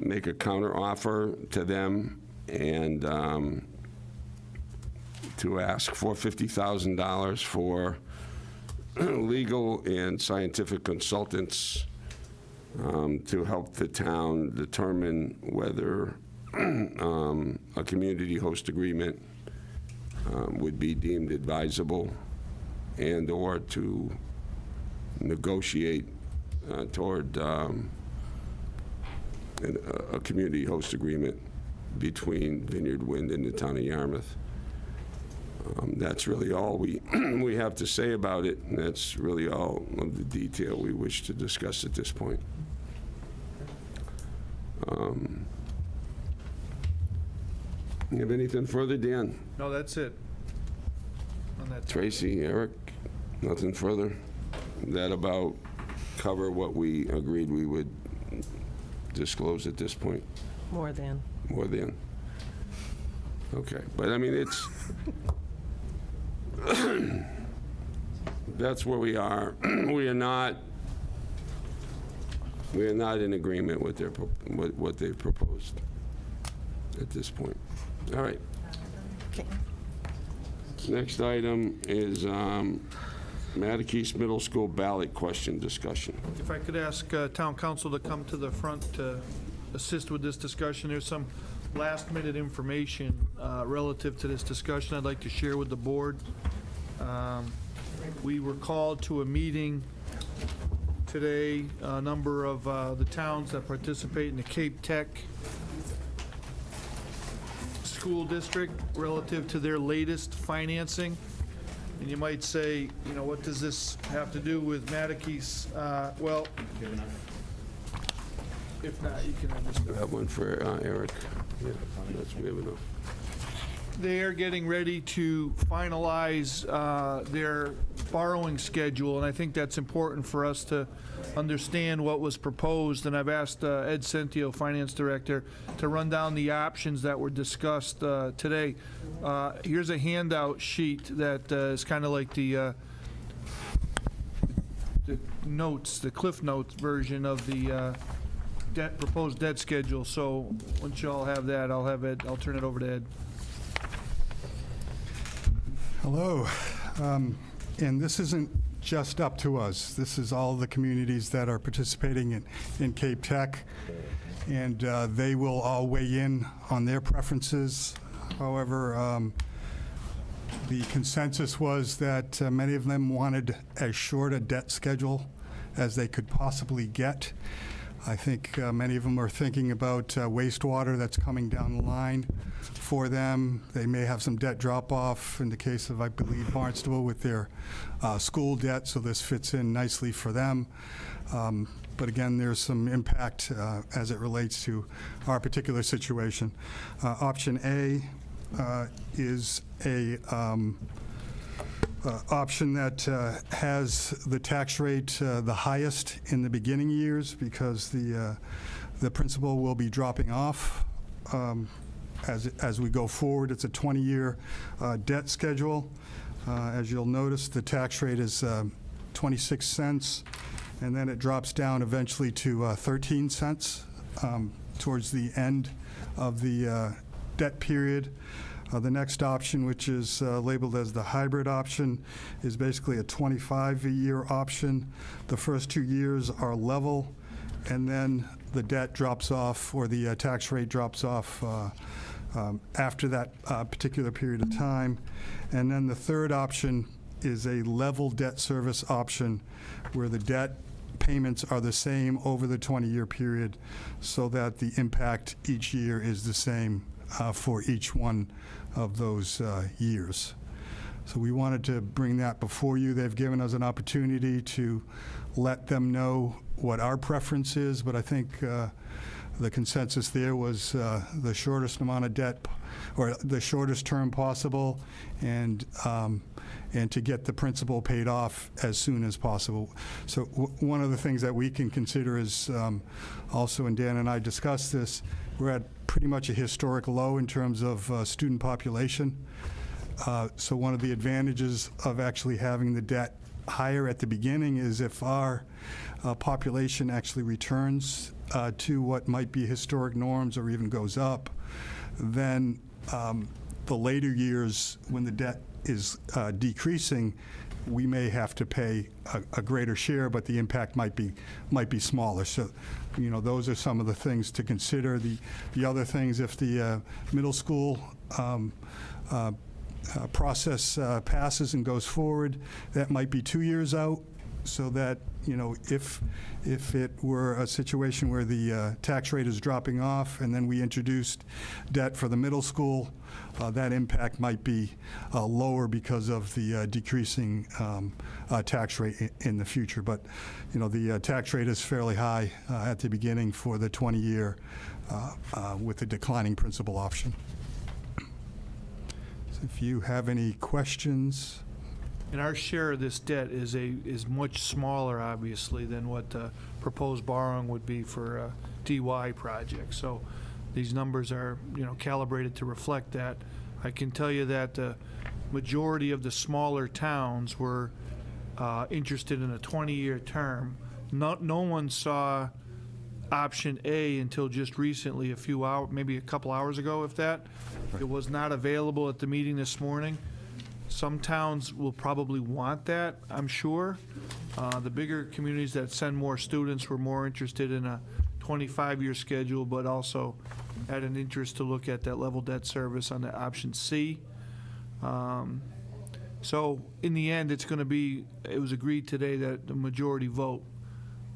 make a counter offer to them and to ask for $50,000 for legal and scientific consultants to help the town determine whether a community host agreement would be deemed advisable and or to negotiate toward a community host agreement between Vineyard Wind and the town of Yarmouth. That's really all we have to say about it, and that's really all of the detail we wish to discuss at this point. You have anything further, Dan? No, that's it. On that. Tracy, Eric, nothing further? That about cover what we agreed we would disclose at this point? More than. More than. Okay, but I mean, it's, that's where we are. We are not in agreement with what they've proposed at this point. All right. Okay. Next item is Mattokees Middle School ballot question discussion. If I could ask town council to come to the front to assist with this discussion. There's some last-minute information relative to this discussion I'd like to share with the board. We were called to a meeting today, a number of the towns that participate in the Cape Tech School District relative to their latest financing. And you might say, you know, what does this have to do with Mattokees? Well, if not, you can just... I have one for Eric. Yeah, we have enough. They are getting ready to finalize their borrowing schedule, and I think that's important for us to understand what was proposed. And I've asked Ed Centio, Finance Director, to run down the options that were discussed today. Here's a handout sheet that is kind of like the notes, the Cliff Notes version of the proposed debt schedule. So once you all have that, I'll turn it over to Ed. Hello. And this isn't just up to us. This is all the communities that are participating in Cape Tech. And they will all weigh in on their preferences. However, the consensus was that many of them wanted as short a debt schedule as they could possibly get. I think many of them are thinking about wastewater that's coming down the line for them. They may have some debt drop-off in the case of, I believe, Barnstable with their school debt, so this fits in nicely for them. But again, there's some impact as it relates to our particular situation. Option A is a option that has the tax rate the highest in the beginning years because the principal will be dropping off as we go forward. It's a 20-year debt schedule. As you'll notice, the tax rate is 26 cents, and then it drops down eventually to 13 cents towards the end of the debt period. The next option, which is labeled as the hybrid option, is basically a 25-year option. The first 2 years are level, and then the debt drops off, or the tax rate drops off after that particular period of time. And then the third option is a level debt service option, where the debt payments are the same over the 20-year period, so that the impact each year is the same for each one of those years. So we wanted to bring that before you. They've given us an opportunity to let them know what our preference is, but I think the consensus there was the shortest amount of debt, or the shortest term possible, and to get the principal paid off as soon as possible. So one of the things that we can consider is also, and Dan and I discussed this, we're at pretty much a historic low in terms of student population. So one of the advantages of actually having the debt higher at the beginning is if our population actually returns to what might be historic norms or even goes up, then the later years when the debt is decreasing, we may have to pay a greater share, but the impact might be smaller. So, you know, those are some of the things to consider. The other things, if the middle school process passes and goes forward, that might be 2 years out, so that, you know, if it were a situation where the tax rate is dropping off and then we introduced debt for the middle school, that impact might be lower because of the decreasing tax rate in the future. But, you know, the tax rate is fairly high at the beginning for the 20-year with the declining principal option. So if you have any questions. And our share of this debt is much smaller, obviously, than what proposed borrowing would be for a DY project. So these numbers are, you know, calibrated to reflect that. I can tell you that the majority of the smaller towns were interested in a 20-year term. No one saw option A until just recently, a few hours, maybe a couple hours ago, if that. It was not available at the meeting this morning. Some towns will probably want that, I'm sure. The bigger communities that send more students were more interested in a 25-year schedule, but also had an interest to look at that level debt service on the option C. So in the end, it's going to be, it was agreed today that the majority vote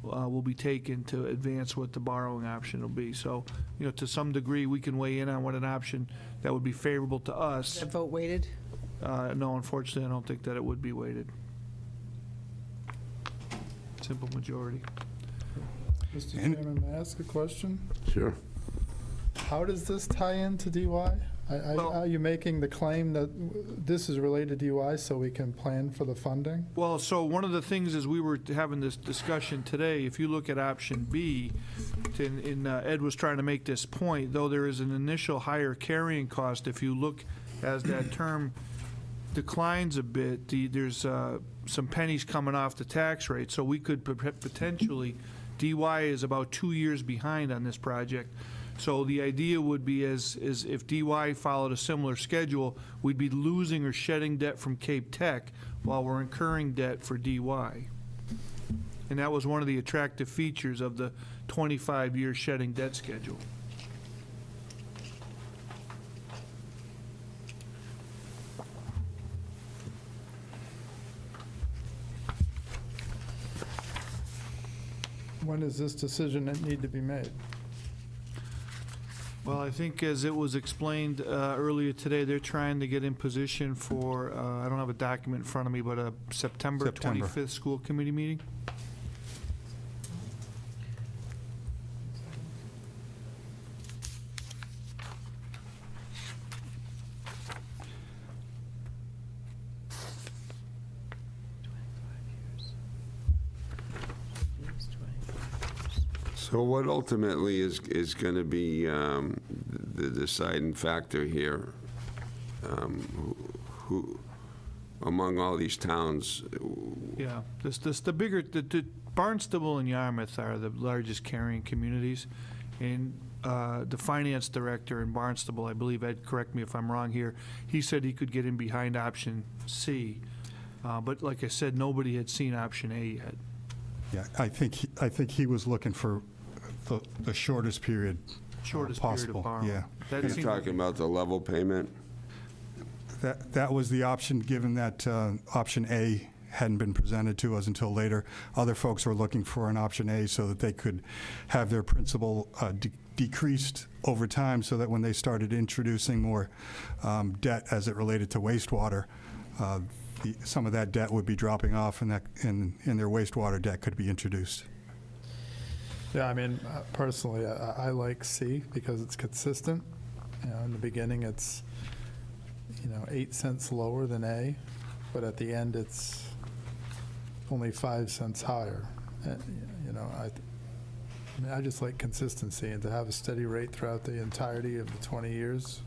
will be taken to advance what the borrowing option will be. So, you know, to some degree, we can weigh in on what an option that would be favorable to us. Is that vote weighted? No, unfortunately, I don't think that it would be weighted. Simple majority. Mr. Chairman, may I ask a question? Sure. How does this tie into DY? Are you making the claim that this is related to DY so we can plan for the funding? Well, so one of the things is we were having this discussion today, if you look at option B, Ed was trying to make this point, though there is an initial higher carrying cost, if you look as that term declines a bit, there's some pennies coming off the tax rate, so we could potentially, DY is about 2 years behind on this project. So the idea would be is if DY followed a similar schedule, we'd be losing or shedding debt from Cape Tech while we're incurring debt for DY. And that was one of the attractive features of the 25-year shedding debt schedule. when does this decision need to be made? Well, I think as it was explained earlier today, they're trying to get in position for, I don't have a document in front of me, but a September 25th school committee meeting. So what ultimately is going to be the deciding factor here? Who among all these towns? Yeah, the bigger, the Barnstable and Yarmouth are the largest carrying communities, and the finance director in Barnstable, I believe, Ed, correct me if I'm wrong here, he said he could get in behind option C, but like I said, nobody had seen option A yet. Yeah, I think he was looking for the shortest period possible. Period of borrowing. Yeah. That You're seemed- talking about the level payment? That was the option, given that option A hadn't been presented to us until later. Other folks were looking for an option A so that they could have their principal decreased over time, so that when they started introducing more debt as it related to wastewater, some of that debt would be dropping off, and their wastewater debt could be introduced. Yeah, I mean, personally, I like C because it's consistent. You know, in the beginning, it's, 8 cents lower than A, but at the end, it's only 5 cents higher. I just like consistency, and to have a steady rate throughout the entirety of the 20 years,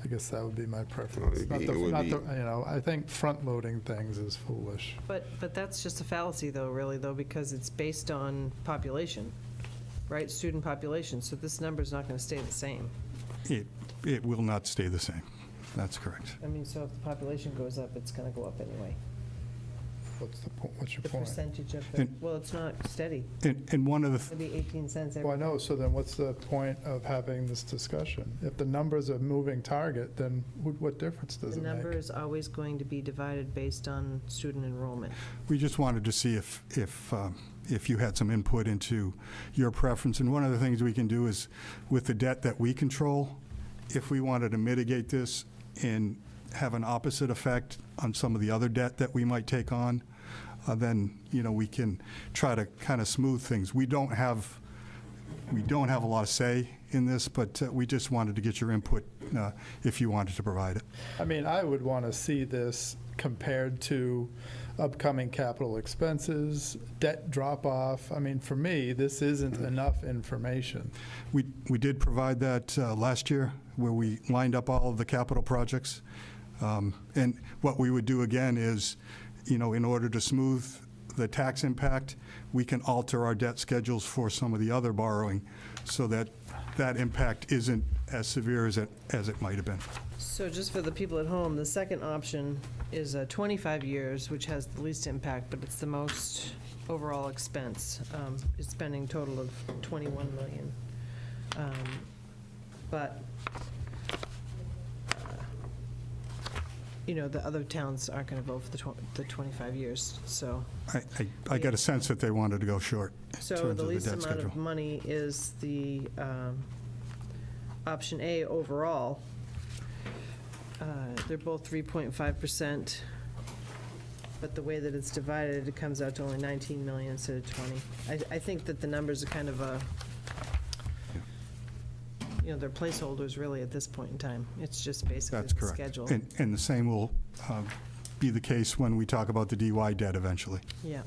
I guess that would be my preference. I think front-loading things is foolish. But that's just a fallacy, though, really, though, because it's based on population, right? Student population. So this number's not going to stay the same. It will not stay the same. That's correct. I mean, so if the population goes up, it's going to go up anyway. What's your The point? percentage of it. Well, it's not steady. And one of the Maybe 18 cents every. Well, I know, so then what's the point of having this discussion? If the number's a moving target, then what difference does The it make? number is always going to be divided based on student enrollment. We just wanted to see if you had some input into your preference. And one of the things we can do is, with the debt that we control, if we wanted to mitigate this and have an opposite effect on some of the other debt that we might take on, then we can try to kind of smooth things. We don't have a lot of say in this, but we just wanted to get your input if you wanted to provide it. I mean, I would want to see this compared to upcoming capital expenses, debt drop-off. I mean, for me, this isn't enough information. We did provide that last year, where we lined up all of the capital projects. And what we would do again is, in order to smooth the tax impact, we can alter our debt schedules for some of the other borrowing, so that that impact isn't as severe as it might have been. So just for the people at home, the second option is 25 years, which has the least impact, but it's the most overall expense. It's spending a total of $21 million. But the other towns aren't going to vote for the 25 years, so. I get a sense that they wanted to go short in So terms the of the least debt amount schedule. of money is the option A overall. They're both 3.5%, but the way that it's divided, it comes out to only 19 million instead of 20. I think that the numbers are kind of they're placeholders really at this point in time. It's just basically That's the correct. schedule. And the same will be the case when we talk about the DY debt eventually. Yeah.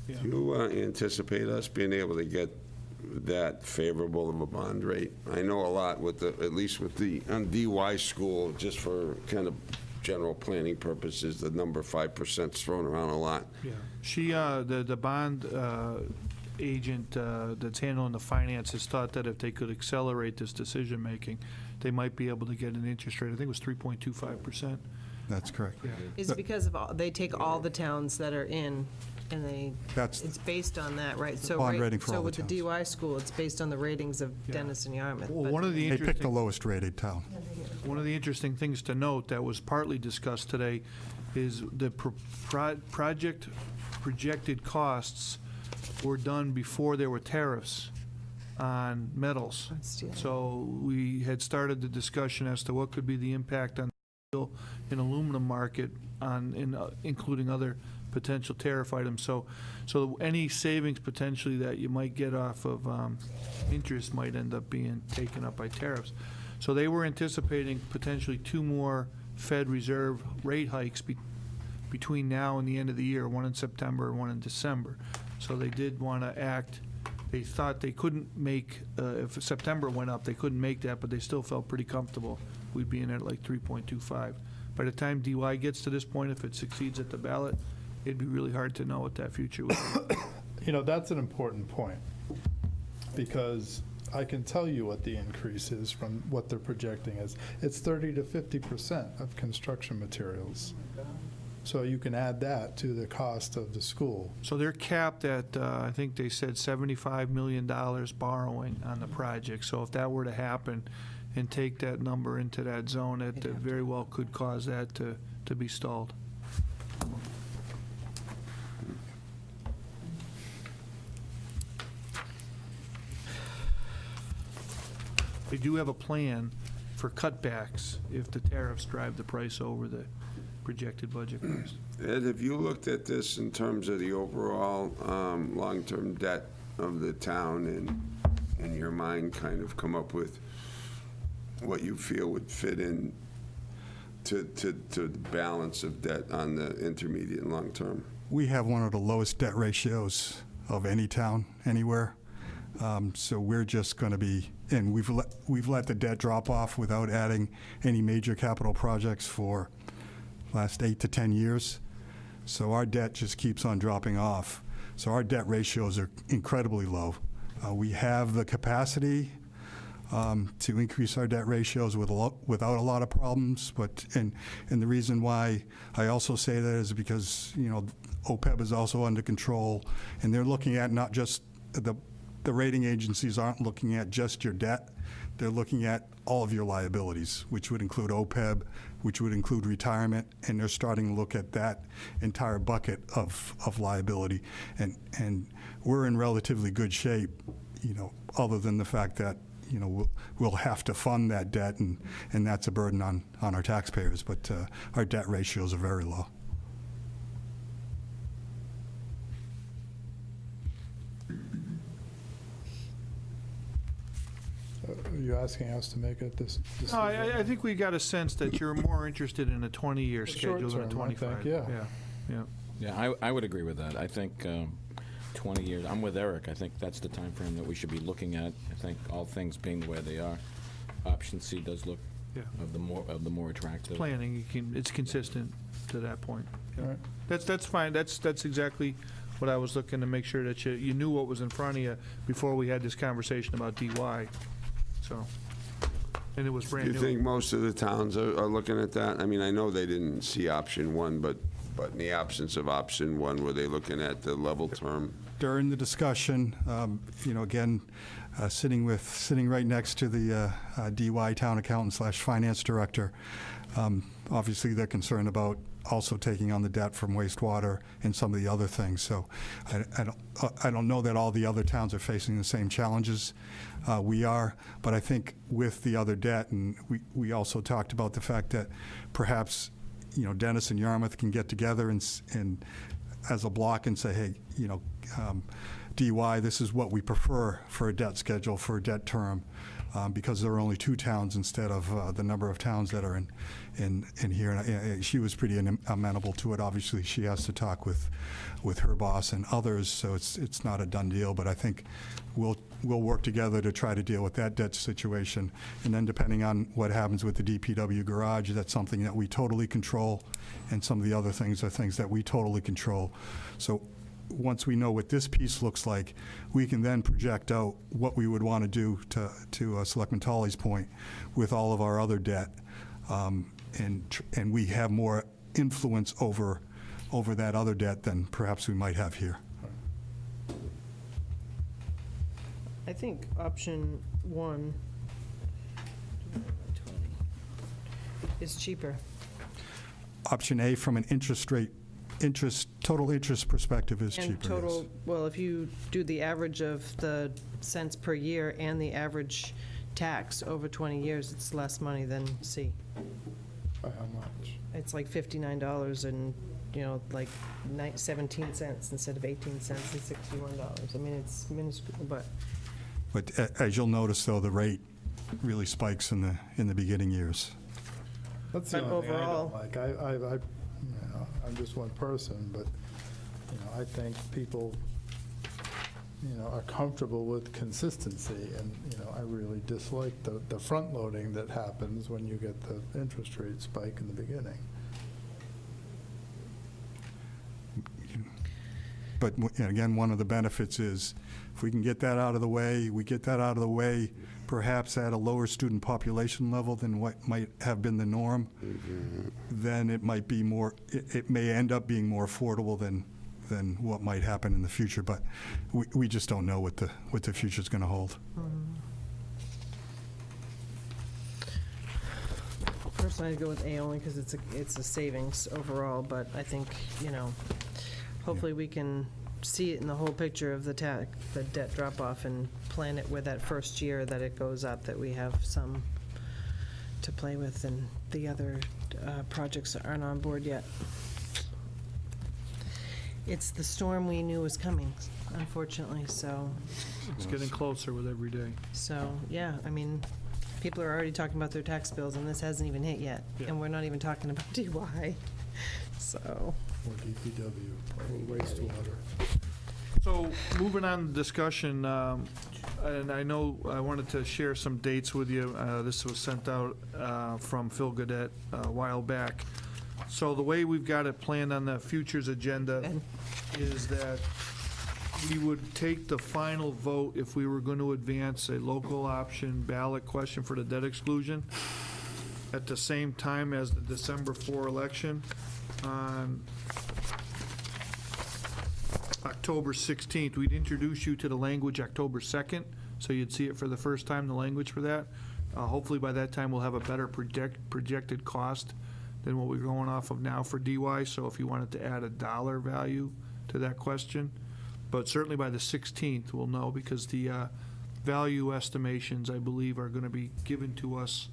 Do you anticipate us being able to get that favorable of a bond rate? I know a lot at least with the DY school, just for kind of general planning purposes, the number 5% is thrown around a lot. Yeah. She, the bond agent that's handling the finances thought that if they could accelerate this decision-making, they might be able to get an interest rate. I think it was 3.25%. That's correct. Is it because of they take all the towns that are in, and it's based on that, right? So bond rating for so all the with the DY school, it's based on the ratings of Dennis and Yarmouth. Well, but- one of the They picked the interesting, lowest rated town. one of the interesting things to note that was partly discussed today is the project projected costs were done before there were tariffs on metals. So we had started the discussion as to what could be the impact on the steel and aluminum market including other potential tariff items. So any savings potentially that you might get off of interest might end up being taken up by tariffs. So they were anticipating potentially 2 more Fed Reserve rate hikes between now and the end of the year, one in September and one in December. So they did want to act. They thought they couldn't make, if September went up, they couldn't make that, but they still felt pretty comfortable we'd be in at like 3.25. By the time DY gets to this point, if it succeeds at the ballot, it'd be really hard to know what that future would be. You know, that's an important point, because I can tell you what the increase is from what they're projecting is. It's 30 to 50% of construction materials. So you can add that to the cost of the school. So they're capped at, I think they said $75 million borrowing on the project. So if that were to happen and take that number into that zone, it very well could cause that to be stalled. They do have a plan for cutbacks if the tariffs drive the price over the projected budget price. Ed, have you looked at this in terms of the overall long-term debt of the town, and in your mind kind of come up with what you feel would fit in to the balance of debt on the intermediate and long term? We have one of the lowest debt ratios of any town anywhere. So we're just going to be, and we've let the debt drop off without adding any major capital projects for last 8 to 10 years. So our debt just keeps on dropping off. So our debt ratios are incredibly low. We have the capacity to increase our debt ratios without a lot of problems, and the reason why I also say that is because, you know, OPEB is also under control, and they're looking at not just the rating agencies aren't looking at just your debt. They're looking at all of your liabilities, which would include OPEB, which would include retirement, and they're starting to look at that entire bucket of liability. And we're in relatively good shape, you know, other than the fact that, you know, we'll have to fund that debt, and that's a burden on our taxpayers. But our debt ratios are very low. Are you asking us to make a decision? No, I think we got a sense that you're more interested in a 20-year schedule than a Short-term, I 25. think, yeah. Yeah, I would agree with that. I think 20 years, I'm with Eric. I think that's the time frame that we should be looking at. I think all things being the way they are, option C does look of the more attractive. Planning, it's consistent to that point. Yeah. All right. That's fine. That's exactly what I was looking to make sure that you knew what was in front of you before we had this conversation about DY. So, and it was brand Do new. you think most of the towns are looking at that? I mean, I know they didn't see option 1, but in the absence of option 1, were they looking at the level term? During the discussion, you know, again, sitting right next to the DY town accountant / finance director, obviously they're concerned about also taking on the debt from wastewater and some of the other things. So I don't know that all the other towns are facing the same challenges we are, but I think with the other debt, and we also talked about the fact that perhaps, you know, Dennis and Yarmouth can get together and as a block and say, hey, you know, DY, this is what we prefer for a debt schedule, for a debt term, because there are only 2 towns instead of the number of towns that are in here. And she was pretty amenable to it. Obviously, she has to talk with her boss and others, so it's not a done deal. But I think we'll work together to try to deal with that debt situation. And then depending on what happens with the DPW garage, that's something that we totally control, and some of the other things are things that we totally control. So once we know what this piece looks like, we can then project out what we would want to do to Selectman Tolley's point with all of our other debt, and we have more influence over that other debt than perhaps we might have here. I think option 1 is cheaper. Option A, from an interest rate total interest perspective is And cheaper. total, yes. well, if you do the average of the cents per year and the average tax over 20 years, it's less money than C. By how much? It's like $59 and, like 17 cents instead of 18 cents and $61. I mean, it's minuscule, but But as you'll notice, though, the rate really spikes in the beginning years. That's the But only thing I overall- don't like. I'm just one person, but, I think people, are comfortable with consistency, and, I really dislike the front-loading that happens when you get the interest rate spike in the beginning. But again, one of the benefits is if we can get that out of the way, we get that out of the way perhaps at a lower student population level than what might have been the norm, then it might be more, it may end up being more affordable than what might happen in the future. But we just don't know what the future's going to hold. personally I'd go with A only because it's a savings overall, but I think, hopefully we can see it in the whole picture of the debt drop-off and plan it with that first year that it goes up, that we have some to play with, and the other projects aren't on board yet. It's the storm we knew was coming, unfortunately, so. It's getting closer with every day. So, yeah, I mean, people are already talking about their tax bills, and this hasn't even hit yet. Yeah. And we're not even talking about DY, so. Or DPW, or wastewater. So, moving on to discussion, and I know I wanted to share some dates with you. This was sent out from Phil Gaudette a while back. So the way we've got it planned on the futures agenda is that we would take the final vote if we were going to advance a local option ballot question for the debt exclusion at the same time as the December 4 election on October 16th. We'd introduce you to the language October 2nd, so you'd see it for the first time, the language for that. Hopefully by that time we'll have a better projected cost than what we're going off of now for DY, so if you wanted to add a dollar value to that question. But certainly by the 16th, we'll know, because the value estimations, I believe, are going to be given to us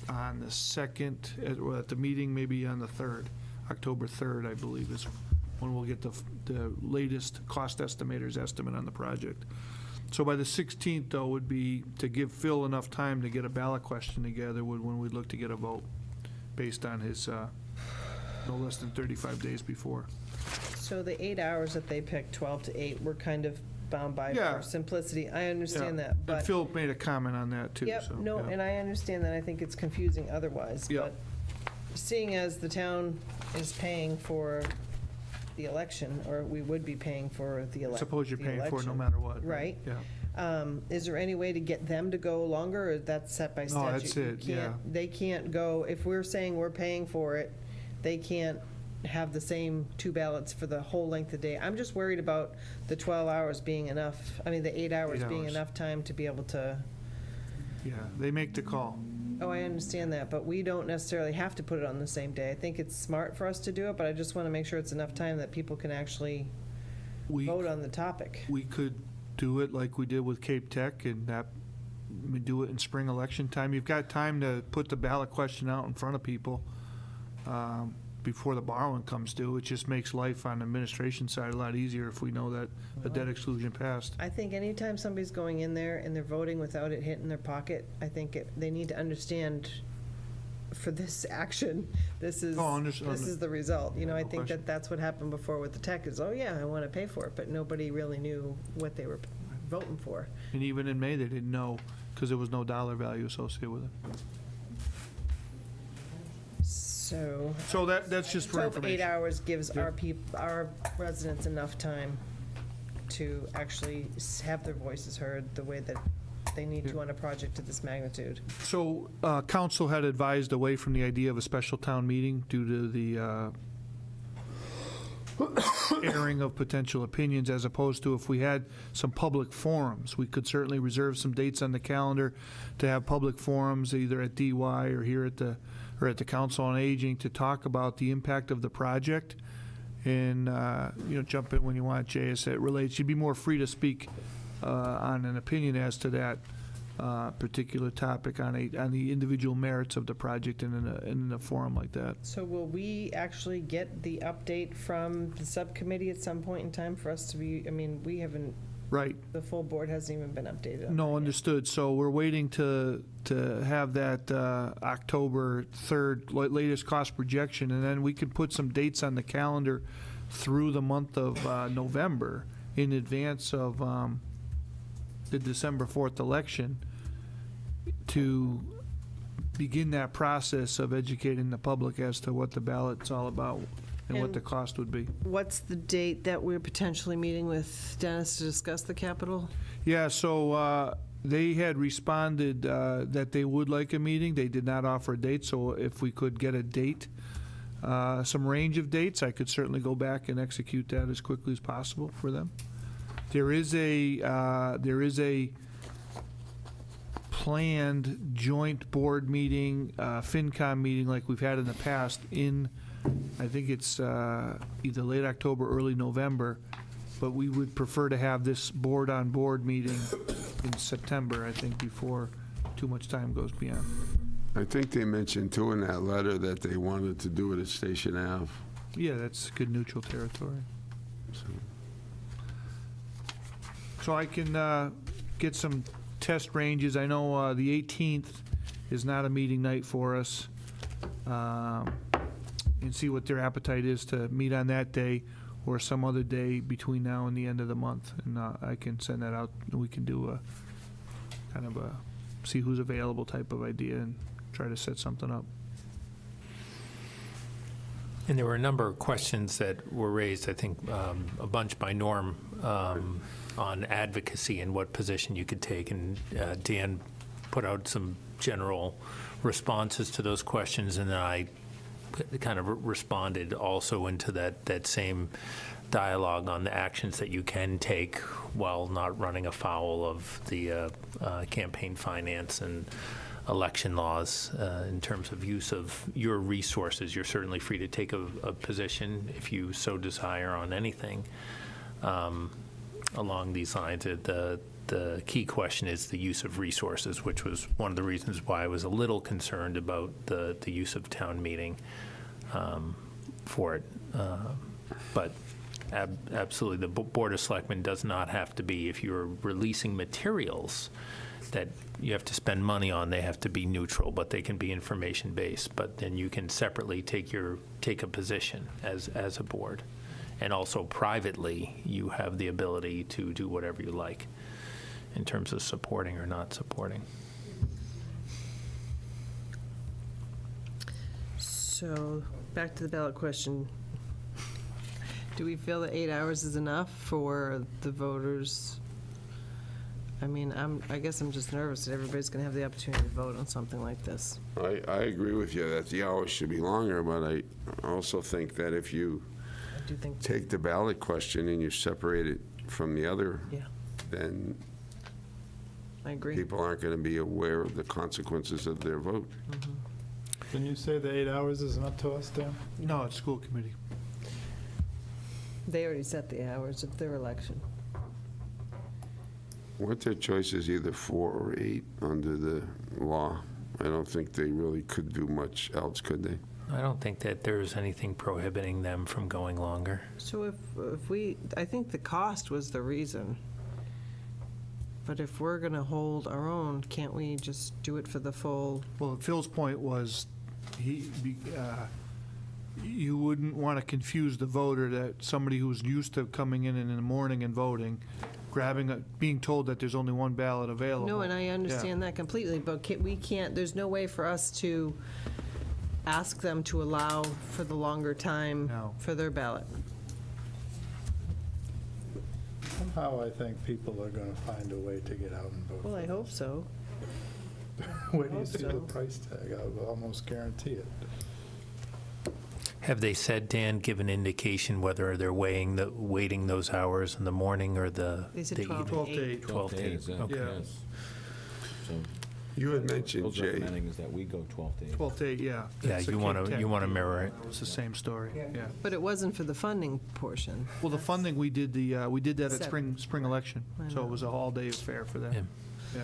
on the 2nd, at the meeting, maybe on the 3rd. October 3rd, I believe, is when we'll get the latest cost estimator's estimate on the project. So by the 16th, though, would be to give Phil enough time to get a ballot question together when we'd look to get a vote, based on his no less than 35 days before. So the 8 hours that they picked, 12 to 8, we're kind of bound by Yeah. for simplicity. I understand Yeah. that, And but. Phil made a comment on that, too. Yep, so, no, yeah. and I understand that. I think it's confusing otherwise. Yep. But seeing as the town is paying for the election, or we would be paying for the election. Suppose you're paying for it no matter what. Right. Yeah. Is there any way to get them to go longer, or that's set by statute? No, that's it, You can't- yeah. They can't go, if we're saying we're paying for it, they can't have the same 2 ballots for the whole length of the day. I'm just worried about the 12 hours being enough, the 8 hours 8 being hours. enough time to be able to. Yeah, they make the call. Oh, I understand that, but we don't necessarily have to put it on the same day. I think it's smart for us to do it, but I just want to make sure it's enough time that people can actually vote on the topic. We could do it like we did with Cape Tech, and we do it in spring election time. You've got time to put the ballot question out in front of people before the borrowing comes due. It just makes life on the administration side a lot easier if we know that the debt exclusion passed. I think anytime somebody's going in there and they're voting without it hitting their pocket, I think they need to understand for this action, this is the result. I think question. that's what happened before with the tech is, oh yeah, I want to pay for it, but nobody really knew what they were voting for. And even in May, they didn't know, because there was no dollar value associated with it. So that's just for So information. 8 hours gives Yeah. our residents enough time to actually have their voices heard the way that they need to on a project of this magnitude. So, council had advised away from the idea of a special town meeting due to the airing of potential opinions, as opposed to if we had some public forums. We could certainly reserve some dates on the calendar to have public forums, either at DY or here at the Council on Aging, to talk about the impact of the project and, jump in when you want, Jay, as it relates. You'd be more free to speak on an opinion as to that particular topic on the individual merits of the project in a forum like that. So will we actually get the update from the subcommittee at some point in time for us to be, I mean, we haven't, Right. the full board hasn't even been updated on No, that yet. understood. So we're waiting to have that October 3rd latest cost projection, and then we can put some dates on the calendar through the month of November in advance of the December 4th election to begin that process of educating the public as to what the ballot's all about and what the cost would be. What's the date that we're potentially meeting with Dennis to discuss the capital? Yeah, so they had responded that they would like a meeting. They did not offer a date, so if we could get a date, some range of dates, I could certainly go back and execute that as quickly as possible for them. There is a planned joint board meeting, FinCom meeting like we've had in the past in, I think it's either late October, early November, but we would prefer to have this board-on-board meeting in September, I think, before too much time goes beyond. I think they mentioned, too, in that letter that they wanted to do it at Station Ave. Yeah, that's good neutral territory. So I can get some test ranges. I know the 18th is not a meeting night for us, and see what their appetite is to meet on that day or some other day between now and the end of the month. And I can send that out, and we can do a kind of a see who's available type of idea and try to set something up. And there were a number of questions that were raised, I think a bunch by Norm, on advocacy and what position you could take. And Dan put out some general responses to those questions, and then I kind of responded also into that same dialogue on the actions that you can take while not running afoul of the campaign finance and election laws in terms of use of your resources. You're certainly free to take a position if you so desire on anything along these lines. The key question is the use of resources, which was one of the reasons why I was a little concerned about the use of town meeting for it. But absolutely, the Board of Selectmen does not have to be, if you're releasing materials that you have to spend money on, they have to be neutral, but they can be information-based. But then you can separately take a position as a board. And also privately, you have the ability to do whatever you like in terms of supporting or not supporting. So, back to the ballot question. Do we feel that 8 hours is enough for the voters? I mean, I guess I'm just nervous that everybody's going to have the opportunity to vote on something like this. I agree with you that the hours should be longer, but I also think that if you take the ballot question and you separate it from the other, then I agree. People aren't going to be aware of the consequences of their vote. Can you say the 8 hours isn't up to us, Dan? No, it's school committee. They already set the hours of their election. Weren't their choices either 4 or 8 under the law? I don't think they really could do much else, could they? I don't think that there's anything prohibiting them from going longer. So if we, I think the cost was the reason. But if we're going to hold our own, can't we just do it for the full? Well, Phil's point was you wouldn't want to confuse the voter, that somebody who's used to coming in the morning and voting, being told that there's only one ballot available. No, and I understand that completely, but we can't, there's no way for us to ask them to allow for the longer time for their ballot. Somehow I think people are going to find a way to get out and vote. Well, I hope so. Where do you see the price tag? I would almost guarantee it. Have they said, Dan, give an indication whether they're waiting those hours in the morning or the They said 12 evening? to 8. 12 to 8, okay. Yes. So You had mentioned, Bill's Jay, recommending is that we go 12 to 8. 12 to 8, yeah. Yeah, That's the you want Cape to Tech you want to deal. mirror it. It's the same story, yeah. But it wasn't for the funding portion. Well, the funding, we did that at Seven. spring election, I so it know. was a all-day affair for that. Yeah. Yeah.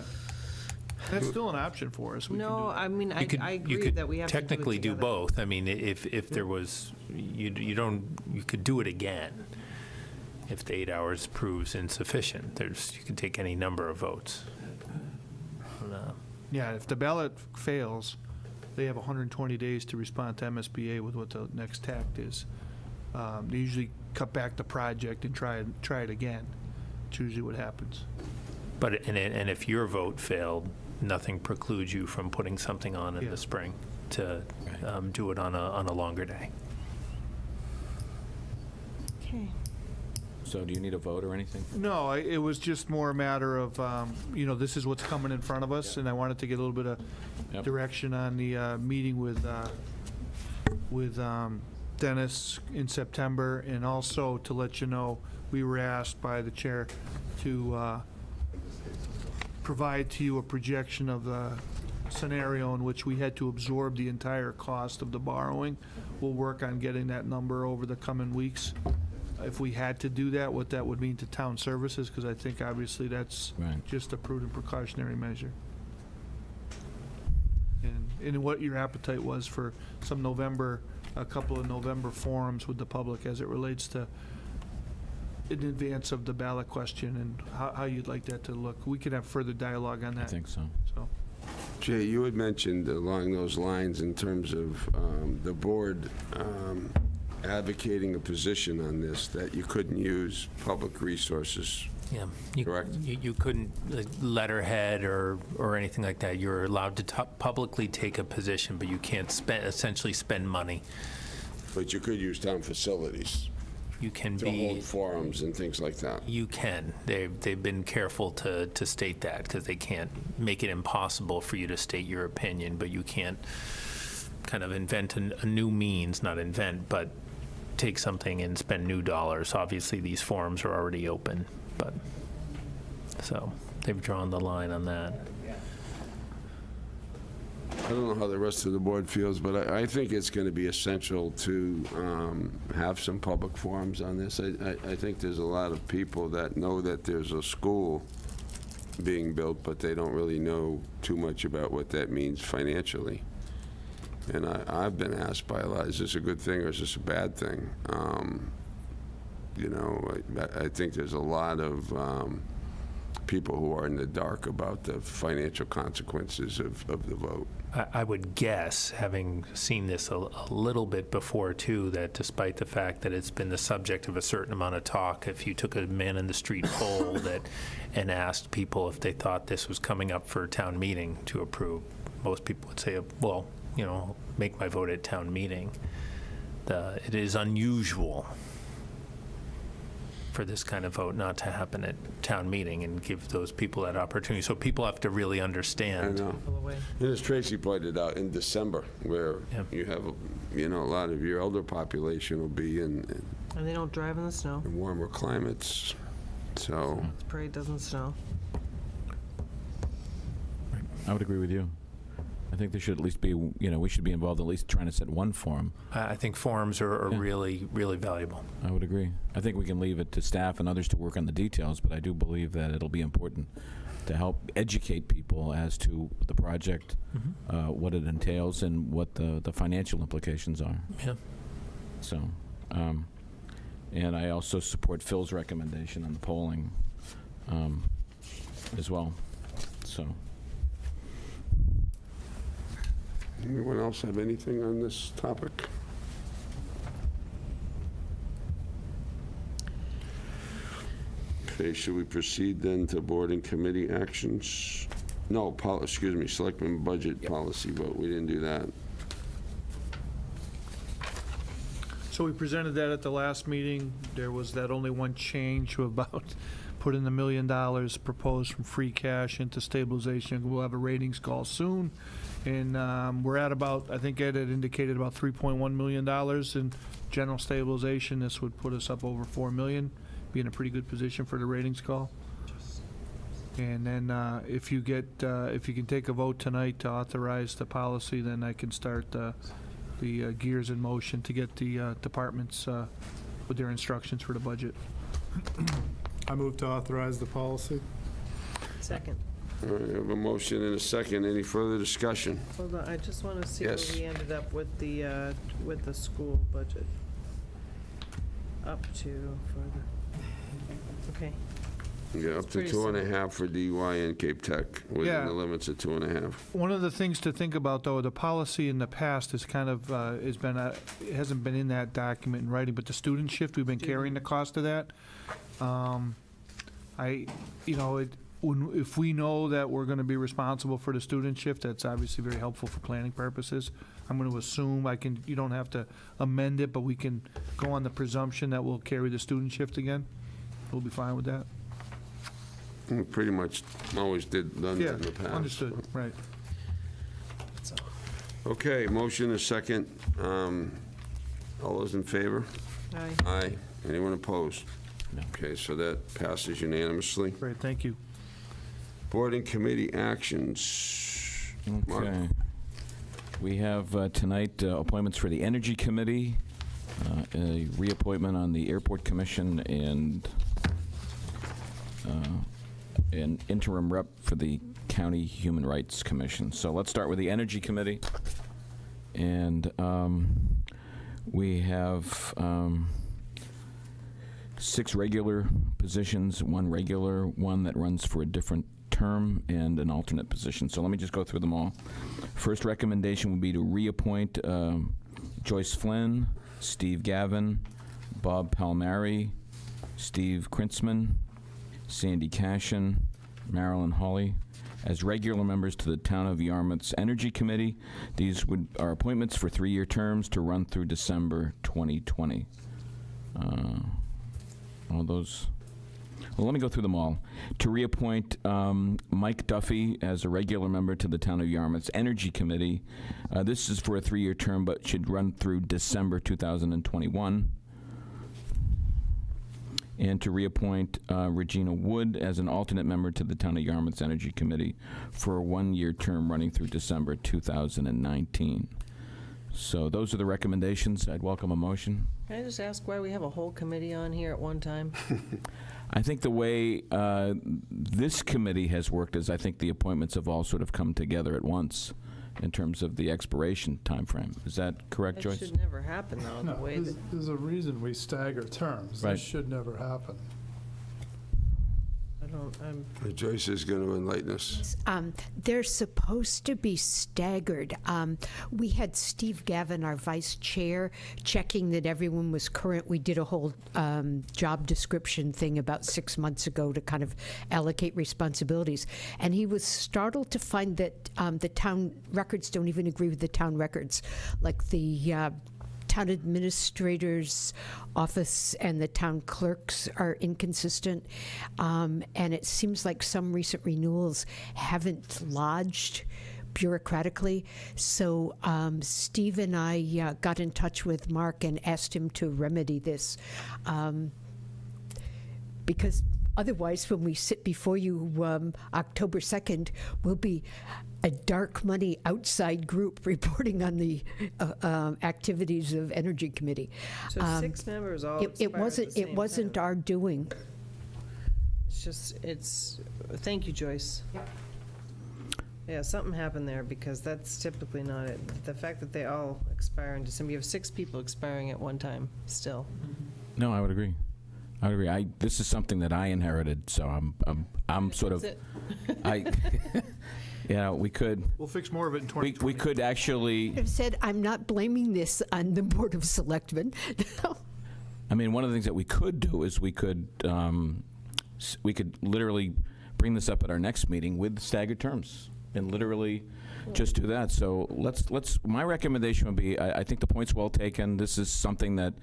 That's still an option for us. We can do No, it. I mean, I You could, agree you could that we have to do it technically do together. both. I mean, if there was, you could do it again. If the 8 hours proves insufficient, you could take any number of votes. Yeah, if the ballot fails, they have 120 days to respond to MSBA with what the next tact is. They usually cut back the project and try it again. It's usually what happens. But, and if your vote failed, nothing precludes you from putting something on in Yeah. the spring to do it on a longer day. Okay. So do you need a vote or anything? No, it was just more a matter of, this is what's coming in front of us, and I wanted to get a little bit of Yep. direction on the meeting with Dennis in September, and also to let you know, we were asked by the chair to provide to you a projection of the scenario in which we had to absorb the entire cost of the borrowing. We'll work on getting that number over the coming weeks. If we had to do that, what that would mean to town services, because I think obviously that's Right. just a prudent precautionary measure. And what your appetite was for a couple of November forums with the public as it relates to in advance of the ballot question and how you'd like that to look. We could have further dialogue on I that. think so. So, Jay, you had mentioned along those lines in terms of the board advocating a position on this, that you couldn't use public resources. Yeah. Correct. You couldn't letterhead or anything like that. You're allowed to publicly take a position, but you can't essentially spend money. But you could use town facilities You can to hold forums and things like that. You can. They've been careful to state that because they can't make it impossible for you to state your opinion, but you can't kind of invent a new means, not invent, but take something and spend new dollars. Obviously, these forums are already open, but so they've drawn the line on that. I don't know how the rest of the board feels, but I think it's going to be essential to have some public forums on this. I think there's a lot of people that know that there's a school being built, but they don't really know too much about what that means financially. And I've been asked by a lot, is this a good thing or is this a bad thing? I think there's a lot of people who are in the dark about the financial consequences of the vote. I would guess, having seen this a little bit before, too, that despite the fact that it's been the subject of a certain amount of talk, if you took a man-in-the-street poll and asked people if they thought this was coming up for town meeting to approve, most people would say, well, make my vote at town meeting. It is unusual for this kind of vote not to happen at town meeting and give those people that opportunity. So people have to really understand. I know. And as Tracy pointed out, in December, where you have, a lot of your elder population will be in And they don't drive in the snow. warmer climates, so. The parade doesn't snow. I would agree with you. I think there should at least be, we should be involved at least trying to set one forum. I think forums are really, really valuable. I would agree. I think we can leave it to staff and others to work on the details, but I do believe that it'll be important to help educate people as to the project, what it entails, and what the financial implications are. Yeah. So, and I also support Phil's recommendation on the polling as well. So. Anyone else have anything on this topic? Okay, should we proceed then to board and committee actions? No, Selectmen budget policy vote. We didn't do that. So we presented that at the last meeting. There was that only one change about putting $1 million proposed from free cash into stabilization. We'll have a ratings call soon. And we're at about, I think Ed had indicated about $3.1 million in general stabilization. This would put us up over $4 million, be in a pretty good position for the ratings call. And then if you can take a vote tonight to authorize the policy, then I can start the gears in motion to get the departments with their instructions for the budget. I move to authorize the policy. Second. All right, I have a motion and a second. Any further discussion? Hold on, I just want to see Yes. where we ended up with the school budget. Up to, okay. Yeah, up to pretty 2.5 for DY and Cape Tech, within Yeah. the limits of 2.5. One of the things to think about, though, the policy in the past is kind of, it hasn't been in that document in writing, but the student shift, we've been carrying the cost of that. If we know that we're going to be responsible for the student shift, that's obviously very helpful for planning purposes. I'm going to assume you don't have to amend it, but we can go on the presumption that we'll carry the student shift again. We'll be fine with that. We pretty much always done that in the past. Understood, right. Okay, motion is second. All those in favor? Aye. Aye. Anyone opposed? No. Okay, so that passes unanimously. Great, thank you. Board and committee actions. Mark? Okay. We have tonight appointments for the Energy Committee, a reappointment on the Airport Commission, and an interim rep for the County Human Rights Commission. So let's start with the Energy Committee. And we have 6 regular positions, 1 regular, 1 that runs for a different term, and an alternate position. So let me just go through them all. First recommendation would be to reappoint Joyce Flynn, Steve Gavin, Bob Palmieri, Steve Krintzman, Sandy Cashin, Marilyn Hawley as regular members to the Town of Yarmouth's Energy Committee. These are appointments for 3-year terms to run through December 2020. All those. Well, let me go through them all. To reappoint Mike Duffy as a regular member to the Town of Yarmouth's Energy Committee. This is for a 3-year term, but should run through December 2021. And to reappoint Regina Wood as an alternate member to the Town of Yarmouth's Energy Committee for a 1-year term running through December 2019. So those are the recommendations. I'd welcome a motion. Can I just ask why we have a whole committee on here at one time? I think the way this committee has worked is I think the appointments have all sort of come together at once in terms of the expiration timeframe. Is that correct, Joyce? That should never happen, though, the No, way that... there's a reason we stagger terms. Right. This should never happen. Joyce is going to enlighten us. They're supposed to be staggered. We had Steve Gavin, our vice chair, checking that everyone was current. We did a whole job description thing about 6 months ago to kind of allocate responsibilities. And he was startled to find that the town records don't even agree with the town records. Like the town administrator's office and the town clerk's are inconsistent, and it seems like some recent renewals haven't lodged bureaucratically. So Steve and I got in touch with Mark and asked him to remedy this, because otherwise when we sit before you October 2nd, we'll be a dark money outside group reporting on the activities of Energy Committee. So 6 members all It expire at the same It wasn't time. our doing. Thank you, Joyce. Yeah, something happened there, because that's typically not it. The fact that they all expire in December, you have 6 people expiring at one time still. No, I would agree. I would agree. This is something that I inherited, so I'm sort of. That's it. Yeah, we could. We'll fix more of it in 2020. We could actually. I've said I'm not blaming this on the Board of Selectmen. I mean, one of the things that we could do is we could literally bring this up at our next meeting with staggered terms and literally just do that. So let's. My recommendation would be, I think the point's well taken. This is something that,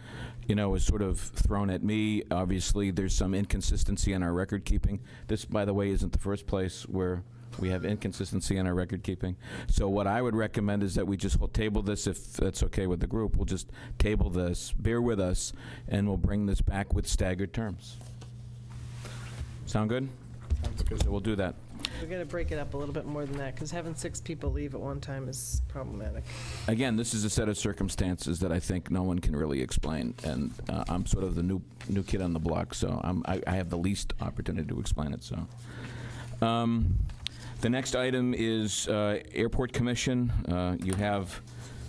is sort of thrown at me. Obviously, there's some inconsistency in our record keeping. This, by the way, isn't the first place where we have inconsistency in our record keeping. So what I would recommend is that we just table this, if that's okay with the group. We'll just table this, bear with us, and we'll bring this back with staggered terms. Sound good? So we'll do that. We got to break it up a little bit more than that, because having 6 people leave at one time is problematic. Again, this is a set of circumstances that I think no one can really explain, and I'm sort of the new kid on the block, so I have the least opportunity to explain it. So, the next item is Airport Commission. You have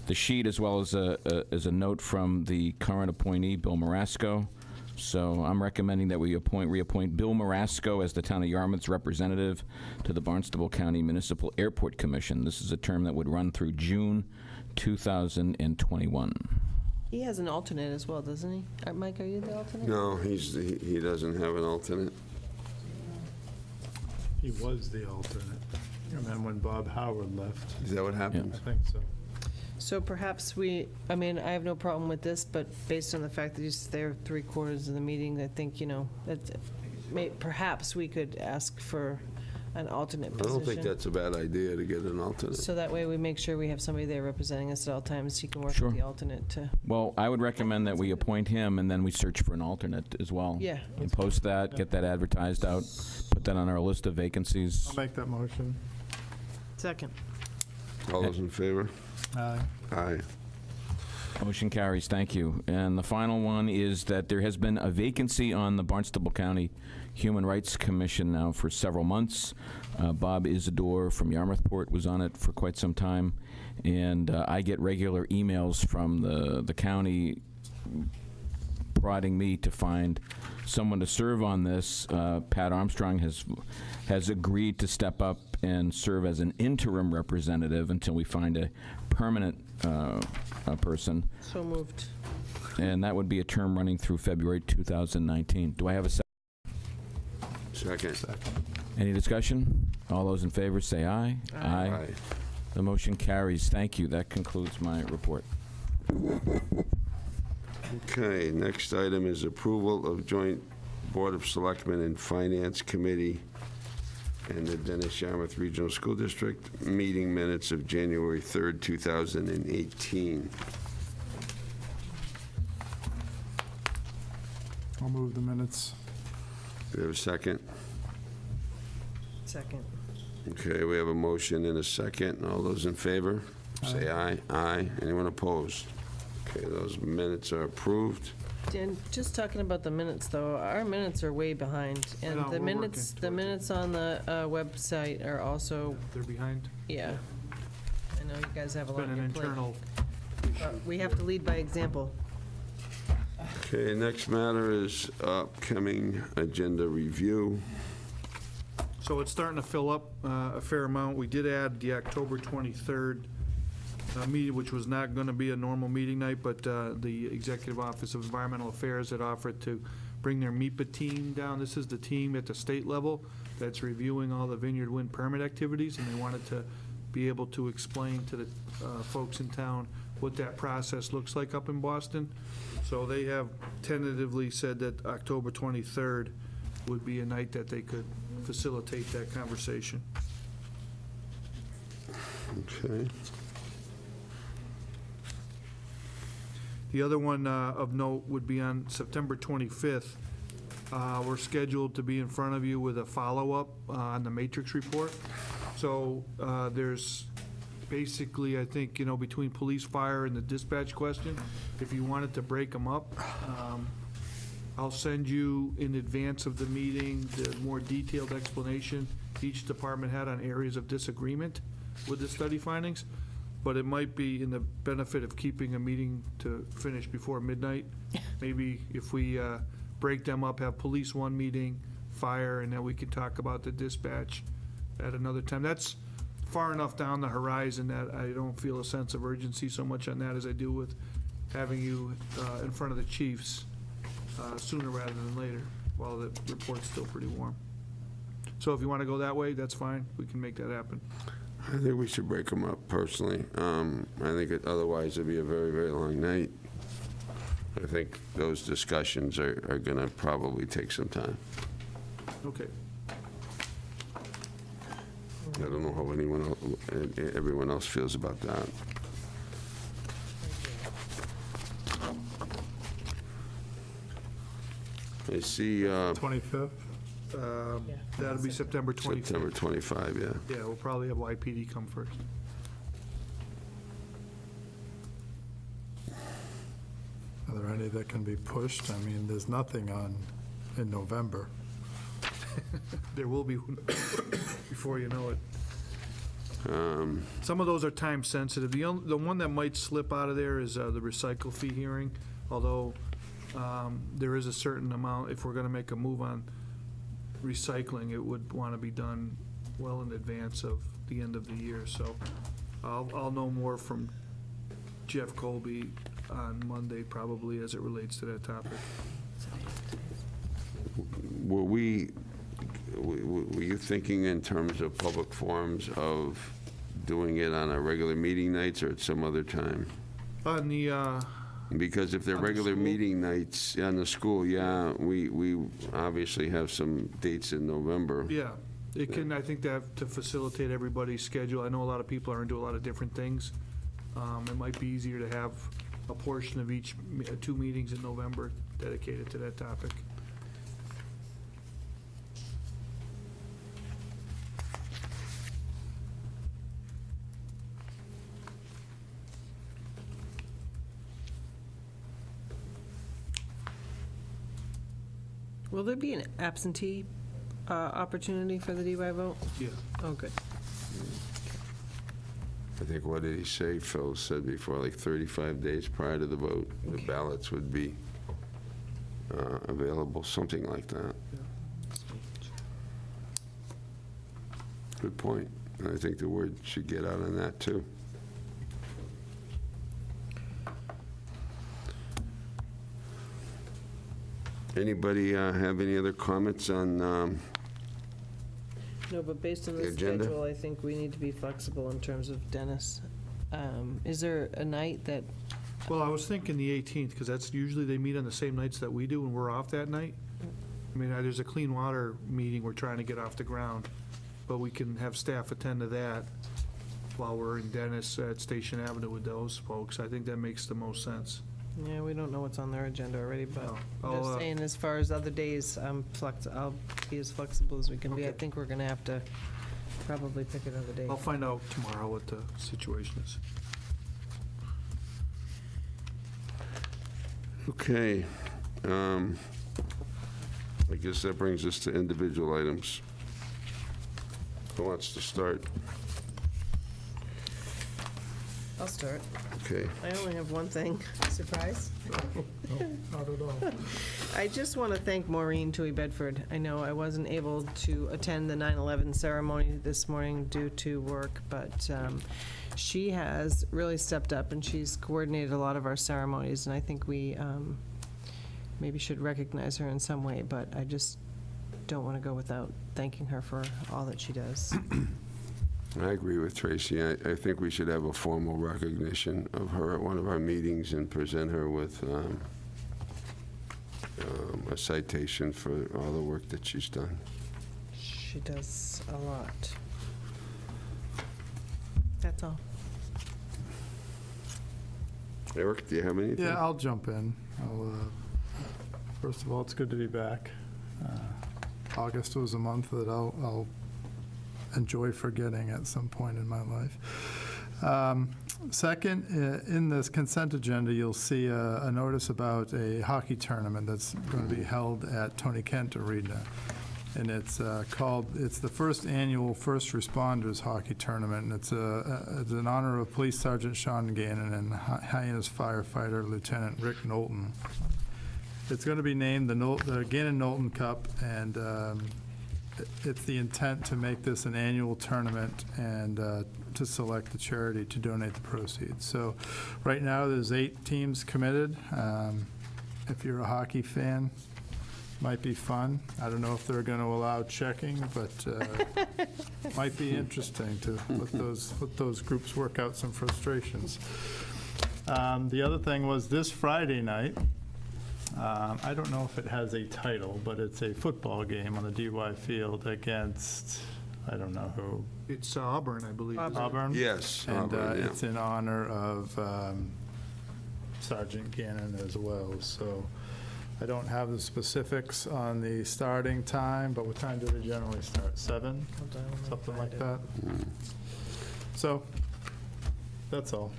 the sheet as well as a note from the current appointee, Bill Marasco. So I'm recommending that we reappoint Bill Marasco as the Town of Yarmouth's representative to the Barnstable County Municipal Airport Commission. This is a term that would run through June 2021. He has an alternate as well, doesn't he? Mike, are you the alternate? No, he doesn't have an alternate. He was the alternate. And then when Bob Howard left. Is that what happened? I think so. So perhaps I have no problem with this, but based on the fact that he's there 3/4 of the meeting, I think, perhaps we could ask for an alternate I position. don't think that's a bad idea to get an alternate. So that way we make sure we have somebody there representing us at all times. He can work Sure. with the alternate to. Well, I would recommend that we appoint him, and then we search for an alternate as well. Yeah. And post that, get that advertised out, put that on our list of vacancies. I'll make that motion. Second. All those in favor? Aye. Aye. Motion carries, thank you. And the final one is that there has been a vacancy on the Barnstable County Human Rights Commission now for several months. Bob Isidore from Yarmouthport was on it for quite some time, and I get regular emails from the county prodding me to find someone to serve on this. Pat Armstrong has agreed to step up and serve as an interim representative until we find a permanent person. So moved. And that would be a term running through February 2019. Do I have a second? Second. Any discussion? All those in favor say aye. Aye. The motion carries. Thank you. That concludes my report. Okay, next item is approval of joint Board of Selectmen and Finance Committee and the Dennis Yarmouth Regional School District meeting minutes of January 3rd, 2018. I'll move the minutes. Do we have a second? Second. Okay, we have a motion and a second. All those in favor, say aye. Aye. Anyone opposed? Okay, those minutes are approved. Dan, just talking about the minutes, though, our minutes are way behind, and know, the we're minutes, working towards on the website are also, They're behind. yeah. I know you guys have a It's lot been on an your plate. internal. We have to lead by example. Okay, next matter is upcoming agenda review. So it's starting to fill up a fair amount. We did add the October 23rd meeting, which was not going to be a normal meeting night, but the Executive Office of Environmental Affairs had offered to bring their MEPA team down. This is the team at the state level that's reviewing all the Vineyard Wind permit activities, and they wanted to be able to explain to the folks in town what that process looks like up in Boston. So they have tentatively said that October 23rd would be a night that they could facilitate that conversation. Okay. The other one of note would be on September 25th. We're scheduled to be in front of you with a follow-up on the matrix report. So there's basically, I think, between police, fire, and the dispatch question, if you wanted to break them up, I'll send you in advance of the meeting the more detailed explanation each department had on areas of disagreement with the study findings. But it might be in the benefit of keeping a meeting to finish before midnight. Maybe if we break them up, have police one meeting, fire, and then we can talk about the dispatch at another time. That's far enough down the horizon that I don't feel a sense of urgency so much on that as I do with having you in front of the chiefs sooner rather than later, while the report's still pretty warm. So if you want to go that way, that's fine. We can make that happen. I think we should break them up personally. I think otherwise it'd be a very, very long night. I think those discussions are going to probably take some time. Okay. I don't know how everyone else feels about that. I see 25th? That'll be September 25th. September 25, yeah. Yeah, we'll probably have YPD come first. Are there any that can be pushed? I mean, there's nothing on in November. There will be before you know it. Some of those are time sensitive. The one that might slip out of there is the recycle fee hearing, although there is a certain amount, if we're going to make a move on recycling, it would want to be done well in advance of the end of the year. So I'll know more from Jeff Colby on Monday, probably, as it relates to that topic. Were you thinking in terms of public forums of doing it on our regular meeting nights or at some other time? On the Because if they're on the regular school? meeting nights on the school, yeah, we obviously have some dates in November. Yeah, it can, I think that to facilitate everybody's schedule, I know a lot of people are into a lot of different things. It might be easier to have a portion of each, 2 meetings in November dedicated to that topic. Will there be an absentee opportunity for the DY vote? Yeah. Oh, good. I think, what did he say? Phil said before, like 35 days prior to the vote, the ballots would be available, something like that. Good point. I think the word should get out on that, too. Anybody have any other comments on, No, but based on The the agenda? schedule, I think we need to be flexible in terms of Dennis. Is there a night that, Well, I was thinking the 18th, because that's usually they meet on the same nights that we do, and we're off that night. I mean, there's a clean water meeting we're trying to get off the ground, but we can have staff attend to that while we're in Dennis at Station Avenue with those folks. I think that makes the most sense. yeah, we don't know what's on their agenda already, but No. I'm I'll, just saying, as far as other days, I'll be as flexible as we can be. I Okay. think we're gonna have to probably pick another day. I'll find out tomorrow what the situation is. okay. I guess that brings us to individual items. Who wants to start? I'll start. Okay. I only have one thing. Surprise? Not at all. I just want to thank Maureen Toohey Bedford. I know I wasn't able to attend the 9/11 ceremony this morning due to work, but she has really stepped up, and she's coordinated a lot of our ceremonies, and I think we maybe should recognize her in some way, but I just don't want to go without thanking her for all that she does. I agree with Tracy. I think we should have a formal recognition of her at one of our meetings and present her with a citation for all the work that she's done. She does a lot. That's all. Eric, do you have anything? Yeah, I'll jump in. First of all, it's good to be back. August was a month that I'll enjoy forgetting at some point in my life. Second, in this consent agenda, you'll see a notice about a hockey tournament that's going to be held at Tony Kent Arena. And it's the first annual First Responders Hockey Tournament, and it's in honor of Police Sergeant Sean Gannon and Hyannis firefighter Lieutenant Rick Knowlton. It's going to be named the Gannon-Knowlton Cup, and it's the intent to make this an annual tournament and to select the charity to donate the proceeds. So right now, there's 8 teams committed. If you're a hockey fan, might be fun. I don't know if they're going to allow checking, but might be interesting to let those groups work out some frustrations. The other thing was this Friday night, I don't know if it has a title, but it's a football game on the DY field against, I don't know who. It's Auburn, I believe. Auburn? Yes, And Auburn, yeah. it's in honor of Sergeant Gannon as well. So I don't have the specifics on the starting time, but what time do they generally start? 7? Something like that? So, that's all.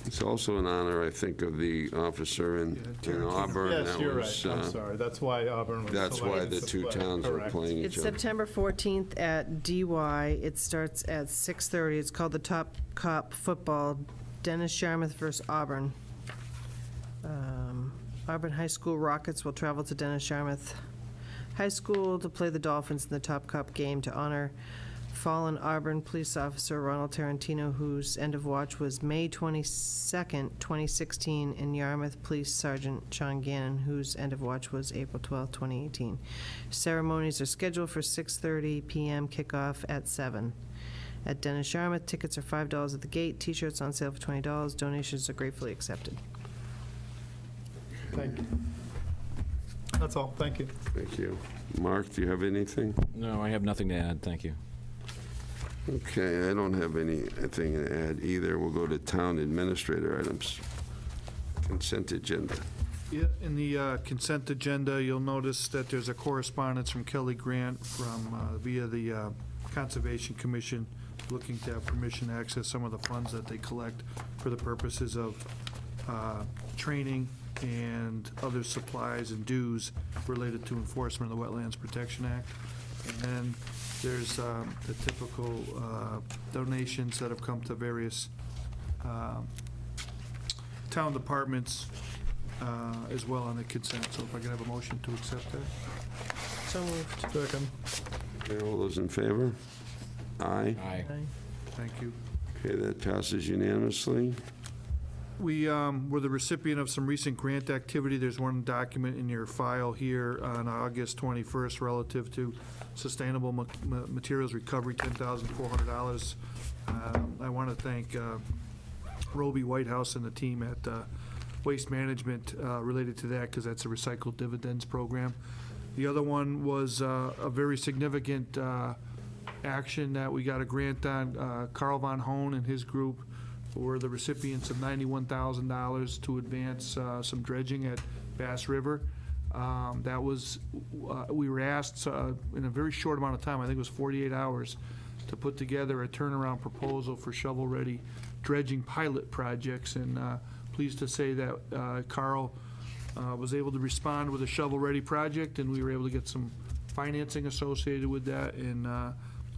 It's also an honor, I think, of the officer in Auburn. Yes, That you're was, right. I'm sorry. That's why Auburn was That's why selected the to two play. towns were Correct. playing each It's other. September 14th at DY. It starts at 6:30. It's called the Top Cop Football, Dennis Yarmouth versus Auburn. Auburn High School Rockets will travel to Dennis Yarmouth High School to play the Dolphins in the Top Cop game to honor fallen Auburn police officer Ronald Tarantino, whose end of watch was May 22nd, 2016, and Yarmouth Police Sergeant Sean Gannon, whose end of watch was April 12th, 2018. Ceremonies are scheduled for 6:30 p.m. kickoff at 7. At Dennis Yarmouth, tickets are $5 at the gate. T-shirts on sale for $20. Donations are gratefully accepted. Thank you. That's all. Thank you. Thank you. Mark, do you have anything? No, I have nothing to add. Thank you. Okay, I don't have anything to add either. We'll go to town administrator items. Consent agenda. Yeah, in the consent agenda, you'll notice that there's a correspondence from Kelly Grant from, via the Conservation Commission, looking to have permission to access some of the funds that they collect for the purposes of training and other supplies and dues related to enforcement of the Wetlands Protection Act. And then there's the typical donations that have come to various town departments as well on the consent. So if I could have a motion to accept that. So moved. Second. Okay, all those in favor? Aye. Aye. Thank you. Okay, that passes unanimously. We were the recipient of some recent grant activity. There's one document in your file here on August 21st relative to sustainable materials recovery, $10,400. I want to thank Roby Whitehouse and the team at Waste Management related to that, because that's a recycled dividends program. The other one was a very significant action that we got a grant on. Carl Von Hohn and his group were the recipients of $91,000 to advance some dredging at Bass River. That was, we were asked in a very short amount of time, I think it was 48 hours, to put together a turnaround proposal for shovel-ready dredging pilot projects. And pleased to say that Carl was able to respond with a shovel-ready project, and we were able to get some financing associated with that. And I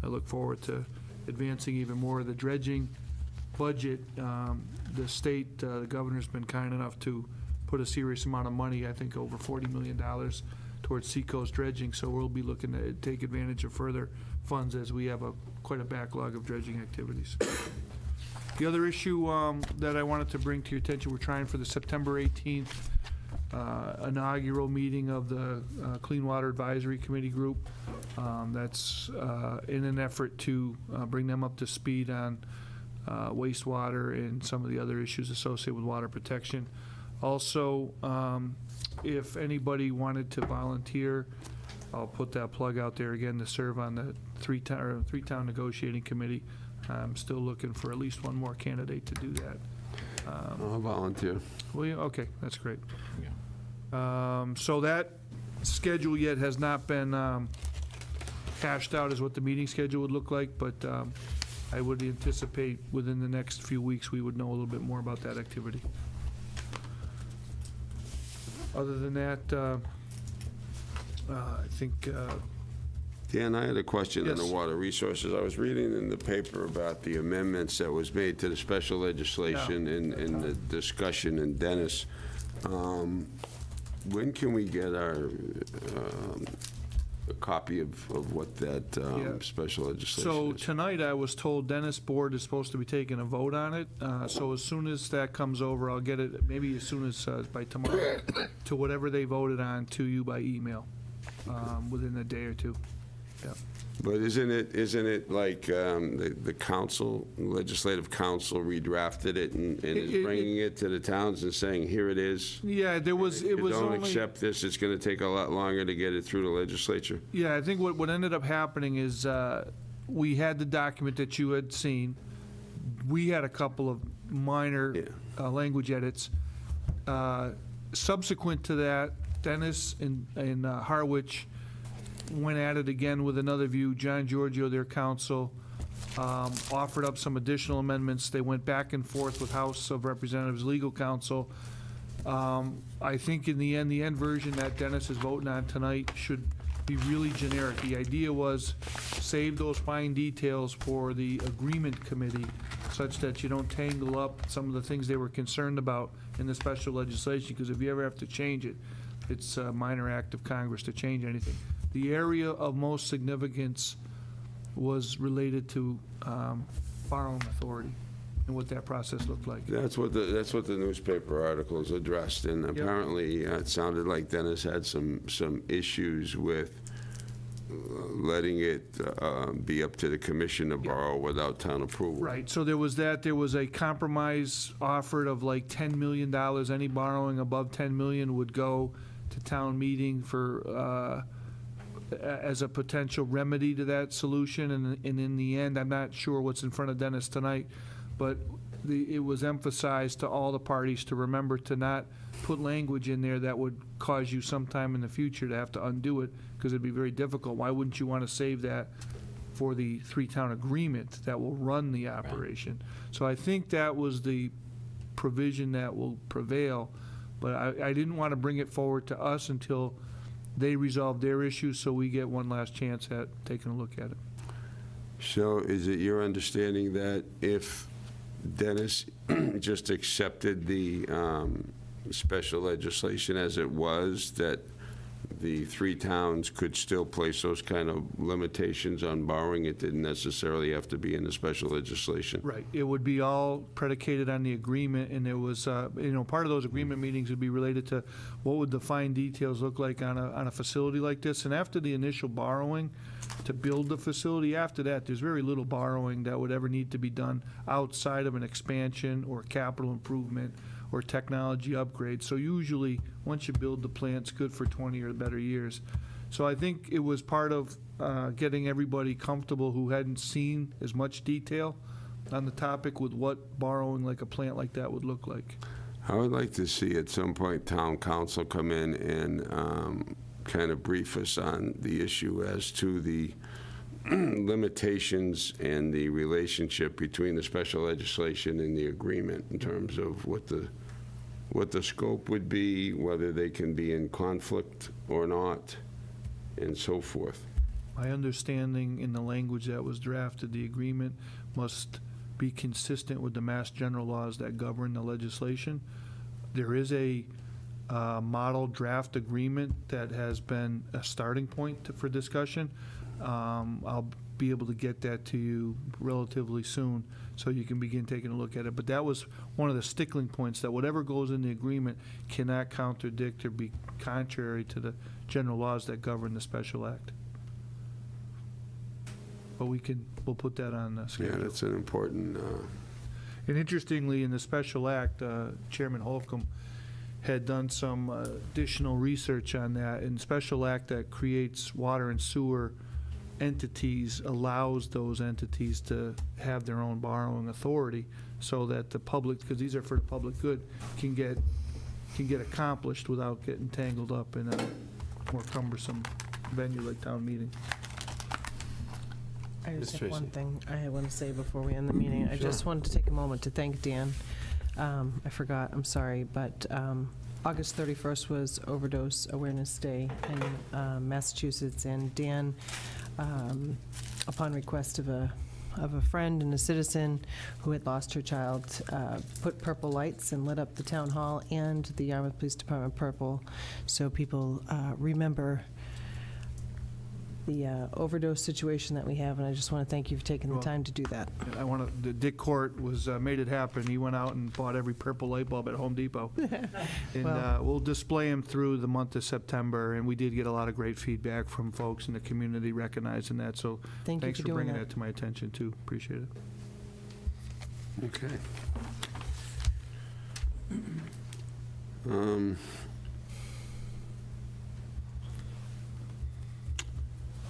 look forward to advancing even more of the dredging budget. The state, the governor's been kind enough to put a serious amount of money, I think over $40 million, towards seacoast dredging. So we'll be looking to take advantage of further funds as we have quite a backlog of dredging activities. The other issue that I wanted to bring to your attention, we're trying for the September 18th inaugural meeting of the Clean Water Advisory Committee Group. That's in an effort to bring them up to speed on wastewater and some of the other issues associated with water protection. Also, if anybody wanted to volunteer, I'll put that plug out there again, to serve on the three-town negotiating committee. I'm still looking for at least one more candidate to do that. I'll volunteer. Will you? Okay, that's great. So that schedule yet has not been hashed out as what the meeting schedule would look like, but I would anticipate within the next few weeks we would know a little bit more about that activity. Other than that, I think... Dan, I had a question on the Yes. water resources. I was reading in the paper about the amendments that was made to the special legislation and the discussion in Dennis. When can we get our a copy of what that special legislation So is? tonight I was told Dennis Board is supposed to be taking a vote on it. So as soon as that comes over, I'll get it, maybe as soon as by tomorrow, to whatever they voted on, to you by email within a day or two. Yeah. But isn't it like the council, legislative council redrafted it and is bringing it to the towns and saying, here it is? Yeah, there was, If it was you don't only... accept this, it's going to take a lot longer to get it through the legislature. Yeah, I think what ended up happening is we had the document that you had seen. We had a couple of minor language edits. Subsequent to that, Dennis and Harwich went at it again with another view. John Giorgio, their counsel, offered up some additional amendments. They went back and forth with House of Representatives legal counsel. I think in the end version that Dennis is voting on tonight should be really generic. The idea was save those fine details for the agreement committee such that you don't tangle up some of the things they were concerned about in the special legislation, because if you ever have to change it, it's a minor act of Congress to change anything. The area of most significance was related to borrowing authority and what that process looked like. That's what the newspaper articles addressed, and apparently it sounded like Dennis had some issues with letting it be up to the commission to borrow without town approval. Right, so there was that. There was a compromise offered of like $10 million. Any borrowing above $10 million would go to town meeting for as a potential remedy to that solution. And in the end, I'm not sure what's in front of Dennis tonight, but it was emphasized to all the parties to remember to not put language in there that would cause you sometime in the future to have to undo it, because it'd be very difficult. Why wouldn't you want to save that for the three-town agreement that will run the operation? So I think that was the provision that will prevail, but I didn't want to bring it forward to us until they resolve their issues, so we get one last chance at taking a look at it. So is it your understanding that if Dennis just accepted the special legislation as it was, that the three towns could still place those kind of limitations on borrowing? It didn't necessarily have to be in the special legislation. Right. It would be all predicated on the agreement, and there was, part of those agreement meetings would be related to what would the fine details look like on a facility like this. And after the initial borrowing to build the facility, after that, there's very little borrowing that would ever need to be done outside of an expansion or capital improvement or technology upgrade. So usually, once you build the plant, it's good for 20 or better years. So I think it was part of getting everybody comfortable who hadn't seen as much detail on the topic with what borrowing like a plant like that would look like. I would like to see at some point town council come in and kind of brief us on the issue as to the limitations and the relationship between the special legislation and the agreement in terms of what the scope would be, whether they can be in conflict or not, and so forth. My understanding in the language that was drafted, the agreement must be consistent with the Mass General laws that govern the legislation. There is a model draft agreement that has been a starting point for discussion. I'll be able to get that to you relatively soon so you can begin taking a look at it. But that was one of the stickling points, that whatever goes in the agreement cannot contradict or be contrary to the general laws that govern the special act. But we'll put that on the schedule. Yeah, that's an important... And interestingly, in the special act, Chairman Holcomb had done some additional research on that. And special act that creates water and sewer entities allows those entities to have their own borrowing authority, so that the public, because these are for the public good, can get accomplished without getting tangled up in a more cumbersome venue like town meeting. I just have one thing I want to say before we end the meeting. I just wanted to take a moment to thank Dan. I forgot, I'm sorry, but August 31st was Overdose Awareness Day in Massachusetts, and Dan, upon request of a friend and a citizen who had lost her child, put purple lights and lit up the town hall and the Yarmouth Police Department purple, so people remember the overdose situation that we have, and I just want to thank you for taking the time to do that. I want to. Dick Court was made it happen. He went out and bought every purple light bulb at Home Depot, and we'll display them through the month of September. And we did get a lot of great feedback from folks in the community recognizing that. So thanks for bringing that to my attention too. Appreciate it. Okay.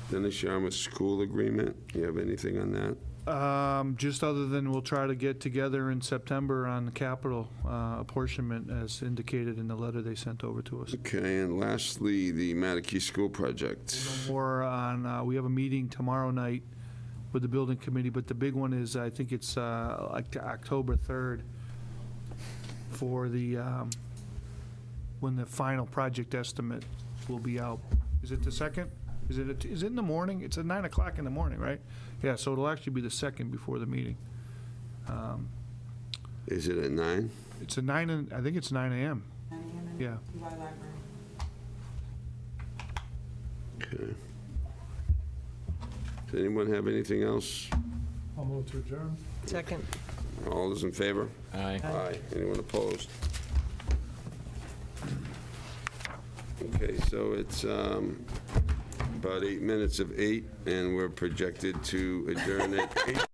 Dennis Yarmouth School Agreement, you have anything on that? Just other than we'll try to get together in September on the capital apportionment as indicated in the letter they sent over to us. Okay, and lastly, the Mattakey School project. More on, we have a meeting tomorrow night with the building committee, but the big one is, I think it's like October 3rd for the, when the final project estimate will be out. Is it the 2nd? Is it in the morning? It's at 9 o'clock in the morning, right? Yeah, so it'll actually be the 2nd before the meeting. Is it at 9? It's at 9, and I think it's 9 a.m. Yeah. Okay. Does anyone have anything else? I'll move to adjourn. Second. All those in favor? Aye. Aye. Anyone opposed? Okay, so it's about 8 minutes of 8, and we're projected to adjourn at 8.